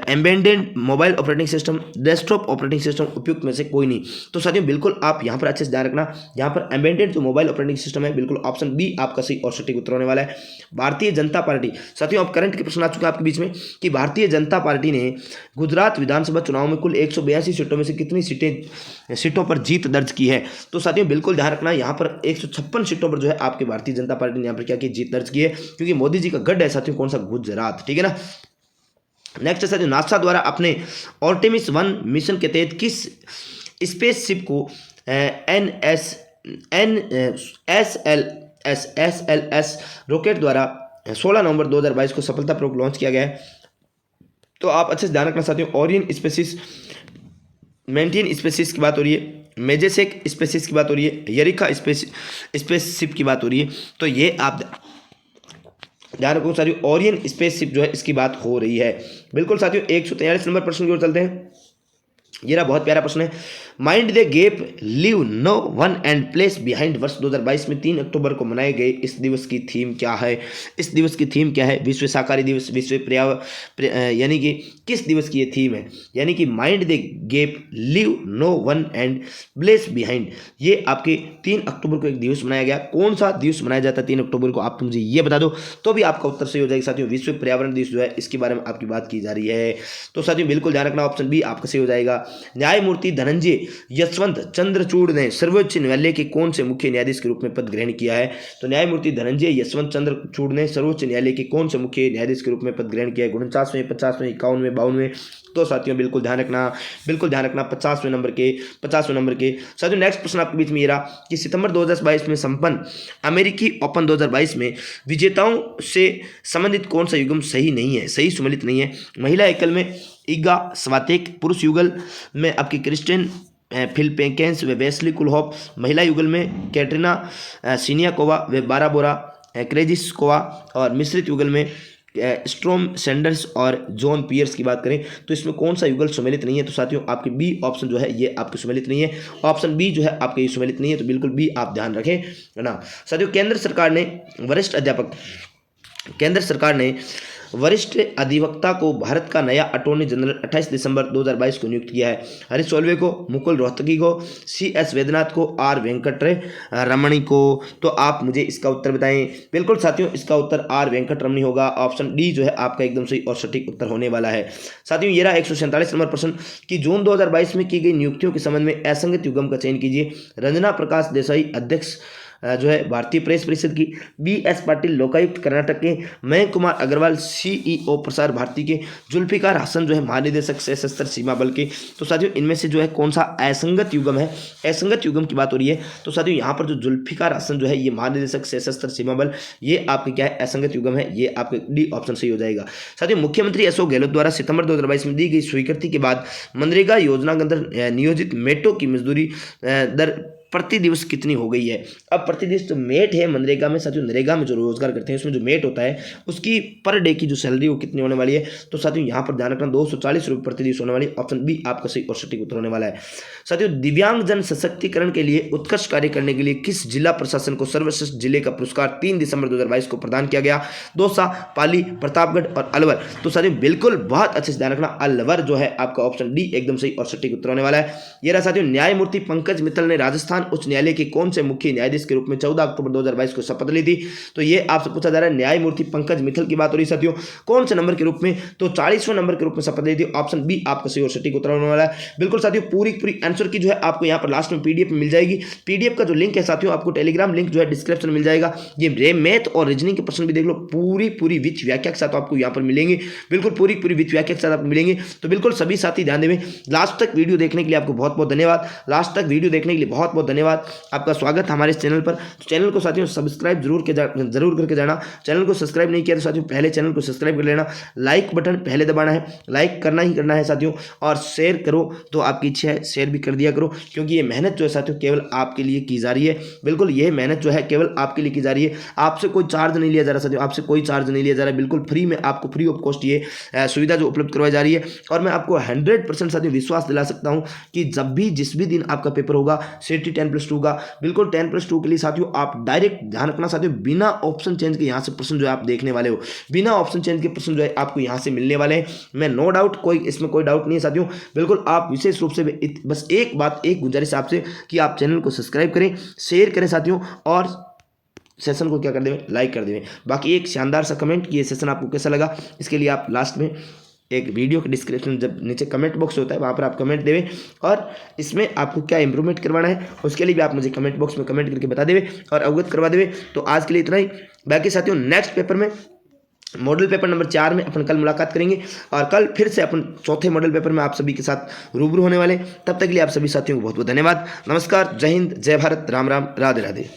S1: embedded mobile operating system, desktop operating system, उपयुक्त में से कोई नहीं। तो साथियों बिल्कुल आप यहाँ पर अच्छे से ध्यान रखना, यहाँ पर एम्बेडेड जो मोबाइल ऑपरेटिंग सिस्टम है, बिल्कुल ऑप्शन बी आपका सही और सटीक उत्तर होने वाला है। भारतीय जनता पार्टी, साथियों अब करंट के प्रश्न आ चुके हैं आपके बीच में कि भारतीय जनता पार्टी ने गुजरात विधानसभा चुनाव में कुल 182 सीटों में से कितनी सीटों पर जीत दर्ज की है? तो साथियों बिल्कुल ध्यान रखना, यहाँ पर 156 सीटों पर जो है आपकी भारतीय जनता पार्टी ने यहाँ पर क्या की, जीत दर्ज की है, क्योंकि मोदी जी का गढ़ है साथियों, कौन सा, गुजरात। ठीक है ना। नेक्स्ट है साथियों, नासा द्वारा अपने आर्टेमिस 1 मिशन के तहत किस स्पेसशिप को SLS रॉकेट द्वारा 16 नवंबर 2022 को सफलतापूर्वक लॉन्च किया गया है? तो आप अच्छे से ध्यान रखना साथियों, ओरियन स्पेसिस, मेंटेन स्पेसिस की बात हो रही है, मेजेसेक स्पेसिस की बात हो रही है, यरिका स्पेसशिप की बात हो रही है। तो ये आप ध्यान रखो साथियों, ओरियन स्पेसशिप जो है इसकी बात हो रही है। बिल्कुल साथियों 143 नंबर प्रश्न की ओर चलते हैं। ये रहा बहुत प्यारा प्रश्न है। Mind the gap, leave no one and place behind वर्ष 2022 में 3 अक्टूबर को मनाए गए इस दिवस की थीम क्या है? इस दिवस की थीम क्या है? विश्व शाकाहारी दिवस, विश्व पर्यावरण, यानी कि किस दिवस की ये थीम है? यानी कि mind the gap, leave no one and place behind, ये आपके 3 अक्टूबर को एक दिवस मनाया गया। कौन सा दिवस मनाया जाता है 3 अक्टूबर को? आप मुझे ये बता दो तो भी आपका उत्तर सही हो जाएगा साथियों। विश्व पर्यावरण दिवस जो है इसके बारे में आपकी बात की जा रही है। तो साथियों बिल्कुल ध्यान रखना, ऑप्शन बी आपका सही हो जाएगा। न्यायमूर्ति धनंजय यशवंत चंद्रचूड़ ने सर्वोच्च न्यायालय के कौन से मुख्य न्यायाधीश के रूप में पद ग्रहण किया है? तो न्यायमूर्ति धनंजय यशवंत चंद्रचूड़ ने सर्वोच्च न्यायालय के कौन से मुख्य न्यायाधीश के रूप में पद ग्रहण किया है? 49वें, 50वें, 51वें, 52वें? तो साथियों बिल्कुल ध्यान रखना, 50वें नंबर के। साथियों नेक्स्ट प्रश्न आपके बीच में ये रहा कि सितंबर 2022 में संपन्न अमेरिकी ओपन 2022 में विजेताओं से संबंधित कौन सा युग्म सही नहीं है, सही सुमेलित नहीं है? महिला एकल में इगा स्वातेक, पुरुष युगल में आपकी क्रिस्टियन फिलिपेंकेंस व वेस्ली कुलहोप, महिला युगल में कैटरीना सीनियाकोवा व बारा बोरा क्रेजिस्कोवा, और मिश्रित युगल में स्ट्रोम सैंडर्स और जॉन पियर्स की बात करें तो इसमें कौन सा युगल सुमेलित नहीं है? तो साथियों आपकी बी ऑप्शन जो है ये आपके सुमेलित नहीं है, ऑप्शन बी जो है आपके सुमेलित नहीं है। तो बिल्कुल बी आप ध्यान रखें, है ना। साथियों केंद्र सरकार ने वरिष्ठ अधिवक्ता को भारत का नया अटॉर्नी जनरल 28 दिसंबर 2022 को नियुक्त किया है। हरीश सोलवे को, मुकुल रोहतगी को, CS वैद्यनाथ को, R वेंकट रमणी को। तो आप मुझे इसका उत्तर बताएं। बिल्कुल साथियों इसका उत्तर R वेंकट रमणी होगा, ऑप्शन डी जो है आपका एकदम सही और सटीक उत्तर होने वाला है। साथियों ये रहा 147 नंबर प्रश्न कि जून 2022 में की गई नियुक्तियों के संबंध में असंगत युग्म का चयन कीजिए। रंजना प्रकाश देसाई अध्यक्ष जो है भारतीय प्रेस परिषद की, BS पाटिल लोकायुक्त कर्नाटक के, मयंक कुमार अग्रवाल CEO प्रसार भारती के, जुल्फिकार हसन जो है महानिदेशक सशस्त्र सीमा बल के। तो साथियों इनमें से जो है कौन सा असंगत युग्म है? असंगत युग्म की बात हो रही है। तो साथियों यहाँ पर जो जुल्फिकार हसन जो है ये महानिदेशक सशस्त्र सीमा बल, ये आपके क्या है? असंगत युग्म है, ये आपके डी ऑप्शन सही हो जाएगा। साथियों मुख्यमंत्री अशोक गहलोत द्वारा सितंबर 2022 में दी गई स्वीकृति के बाद मनरेगा योजना के अंदर नियोजित मेटों की मजदूरी दर प्रति दिवस कितनी हो गई है? अब प्रति दिवस जो मेट है मनरेगा में, साथियों नरेगा में जो रोजगार करते हैं उसमें जो मेट होता है उसकी पर डे की जो सैलरी वो कितनी होने वाली है? तो साथियों यहाँ पर ध्यान रखना 240 रुपये प्रति दिवस होने वाली है। ऑप्शन बी आपका सही और सटीक उत्तर होने वाला है। साथियों दिव्यांग जन सशक्तिकरण के लिए उत्कृष्ट कार्य करने के लिए किस जिला प्रशासन को सर्वश्रेष्ठ जिले का पुरस्कार 3 दिसंबर 2022 को प्रदान किया गया? दौसा, पाली, प्रतापगढ़ और अलवर। तो साथियों बिल्कुल बहुत अच्छे से ध्यान रखना, अलवर जो है आपका ऑप्शन डी एकदम सही और सटीक उत्तर होने वाला है। यह रहा साथियों न्यायमूर्ति पंकज मित्तल ने राजस्थान उच्च न्यायालय के कौन से मुख्य न्यायाधीश के रूप में 14 अक्टूबर 2022 को शपथ ली थी? तो ये आपसे पूछा जा रहा है, न्यायमूर्ति पंकज मित्तल की बात हो रही है साथियों, कौन से नंबर के रूप में? तो 40वें नंबर के रूप में शपथ ली थी। ऑप्शन बी आपका सही और सटीक उत्तर होने वाला है। बिल्कुल साथियों पूरी आंसर की जो है आपको यहाँ पर लास्ट में PDF मिल जाएगी। PDF का जो लिंक है साथियों आपको टेलीग्राम लिंक जो है डिस्क्रिप्शन में मिल जाएगा। ये मैथ और रीजनिंग के प्रश्न भी देख लो, पूरी विच व्याख्या के साथ आपको यहाँ पर मिलेंगे। बिल्कुल पूरी विच व्याख्या के साथ आपको मिलेंगे। तो बिल्कुल सभी साथी ध्यान देवें। लास्ट तक वीडियो देखने के लिए आपको बहुत बहुत धन्यवाद। आपका स्वागत हमारे इस चैनल पर। तो चैनल को साथियों सब्सक्राइब जरूर करके जाना। चैनल को सब्सक्राइब नहीं किया तो साथियों पहले चैनल को सब्सक्राइब कर लेना। लाइक बटन पहले दबाना है, लाइक करना ही करना है साथियों, और शेयर करो तो आपकी इच्छा है शेयर भी कर दिया करो, क्योंकि ये मेहनत जो है साथियों केवल आपके लिए की जा रही है। बिल्कुल ये मेहनत जो है केवल आपके लिए की जा रही है, आपसे कोई चार्ज नहीं लिया जा रहा साथियों, आपसे कोई चार्ज नहीं लिया जा रहा है। बिल्कुल फ्री में आपको फ्री ऑफ कॉस्ट ये सुविधा जो उपलब्ध करवाई जा रही है। और मैं आपको 100% साथियों विश्वास दिला सकता हूँ कि जब भी जिस भी दिन आपका पेपर होगा CET 10+2 का। बिल्कुल 10+2 के लिए साथियों आप डायरेक्ट ध्यान रखना साथियों, बिना ऑप्शन चेंज के यहाँ से प्रश्न जो है आप देखने वाले हो, बिना ऑप्शन चेंज के प्रश्न जो है आपको यहाँ से मिलने वाले हैं। मैं नो डाउट, कोई इसमें कोई डाउट नहीं है साथियों। बिल्कुल आप विशेष रूप से बस एक बात, एक गुजारिश आपसे कि आप चैनल को सब्सक्राइब करें, शेयर करें साथियों, और सेशन को क्या कर देवें, लाइक कर देवें। बाकी एक शानदार सा कमेंट कि ये सेशन आपको कैसा लगा, इसके लिए आप लास्ट में एक वीडियो के डिस्क्रिप्शन जब नीचे कमेंट बॉक्स होता है वहाँ पर आप कमेंट देवें, और इसमें आपको क्या इंप्रूवमेंट करवाना है उसके लिए भी आप मुझे कमेंट बॉक्स में कमेंट करके बता देवे और अवगत करवा देवे। तो आज के लिए इतना ही। बाकी साथियों नेक्स्ट पेपर में, मॉडल पेपर नंबर 4 में अपन कल मुलाकात करेंगे, और कल फिर से अपन चौथे मॉडल पेपर में आप सभी के साथ रूबरू होने वाले। तब तक के लिए आप सभी साथियों को बहुत बहुत धन्यवाद। नमस्कार, जय हिंद, जय भारत, राम राम, राधे राधे।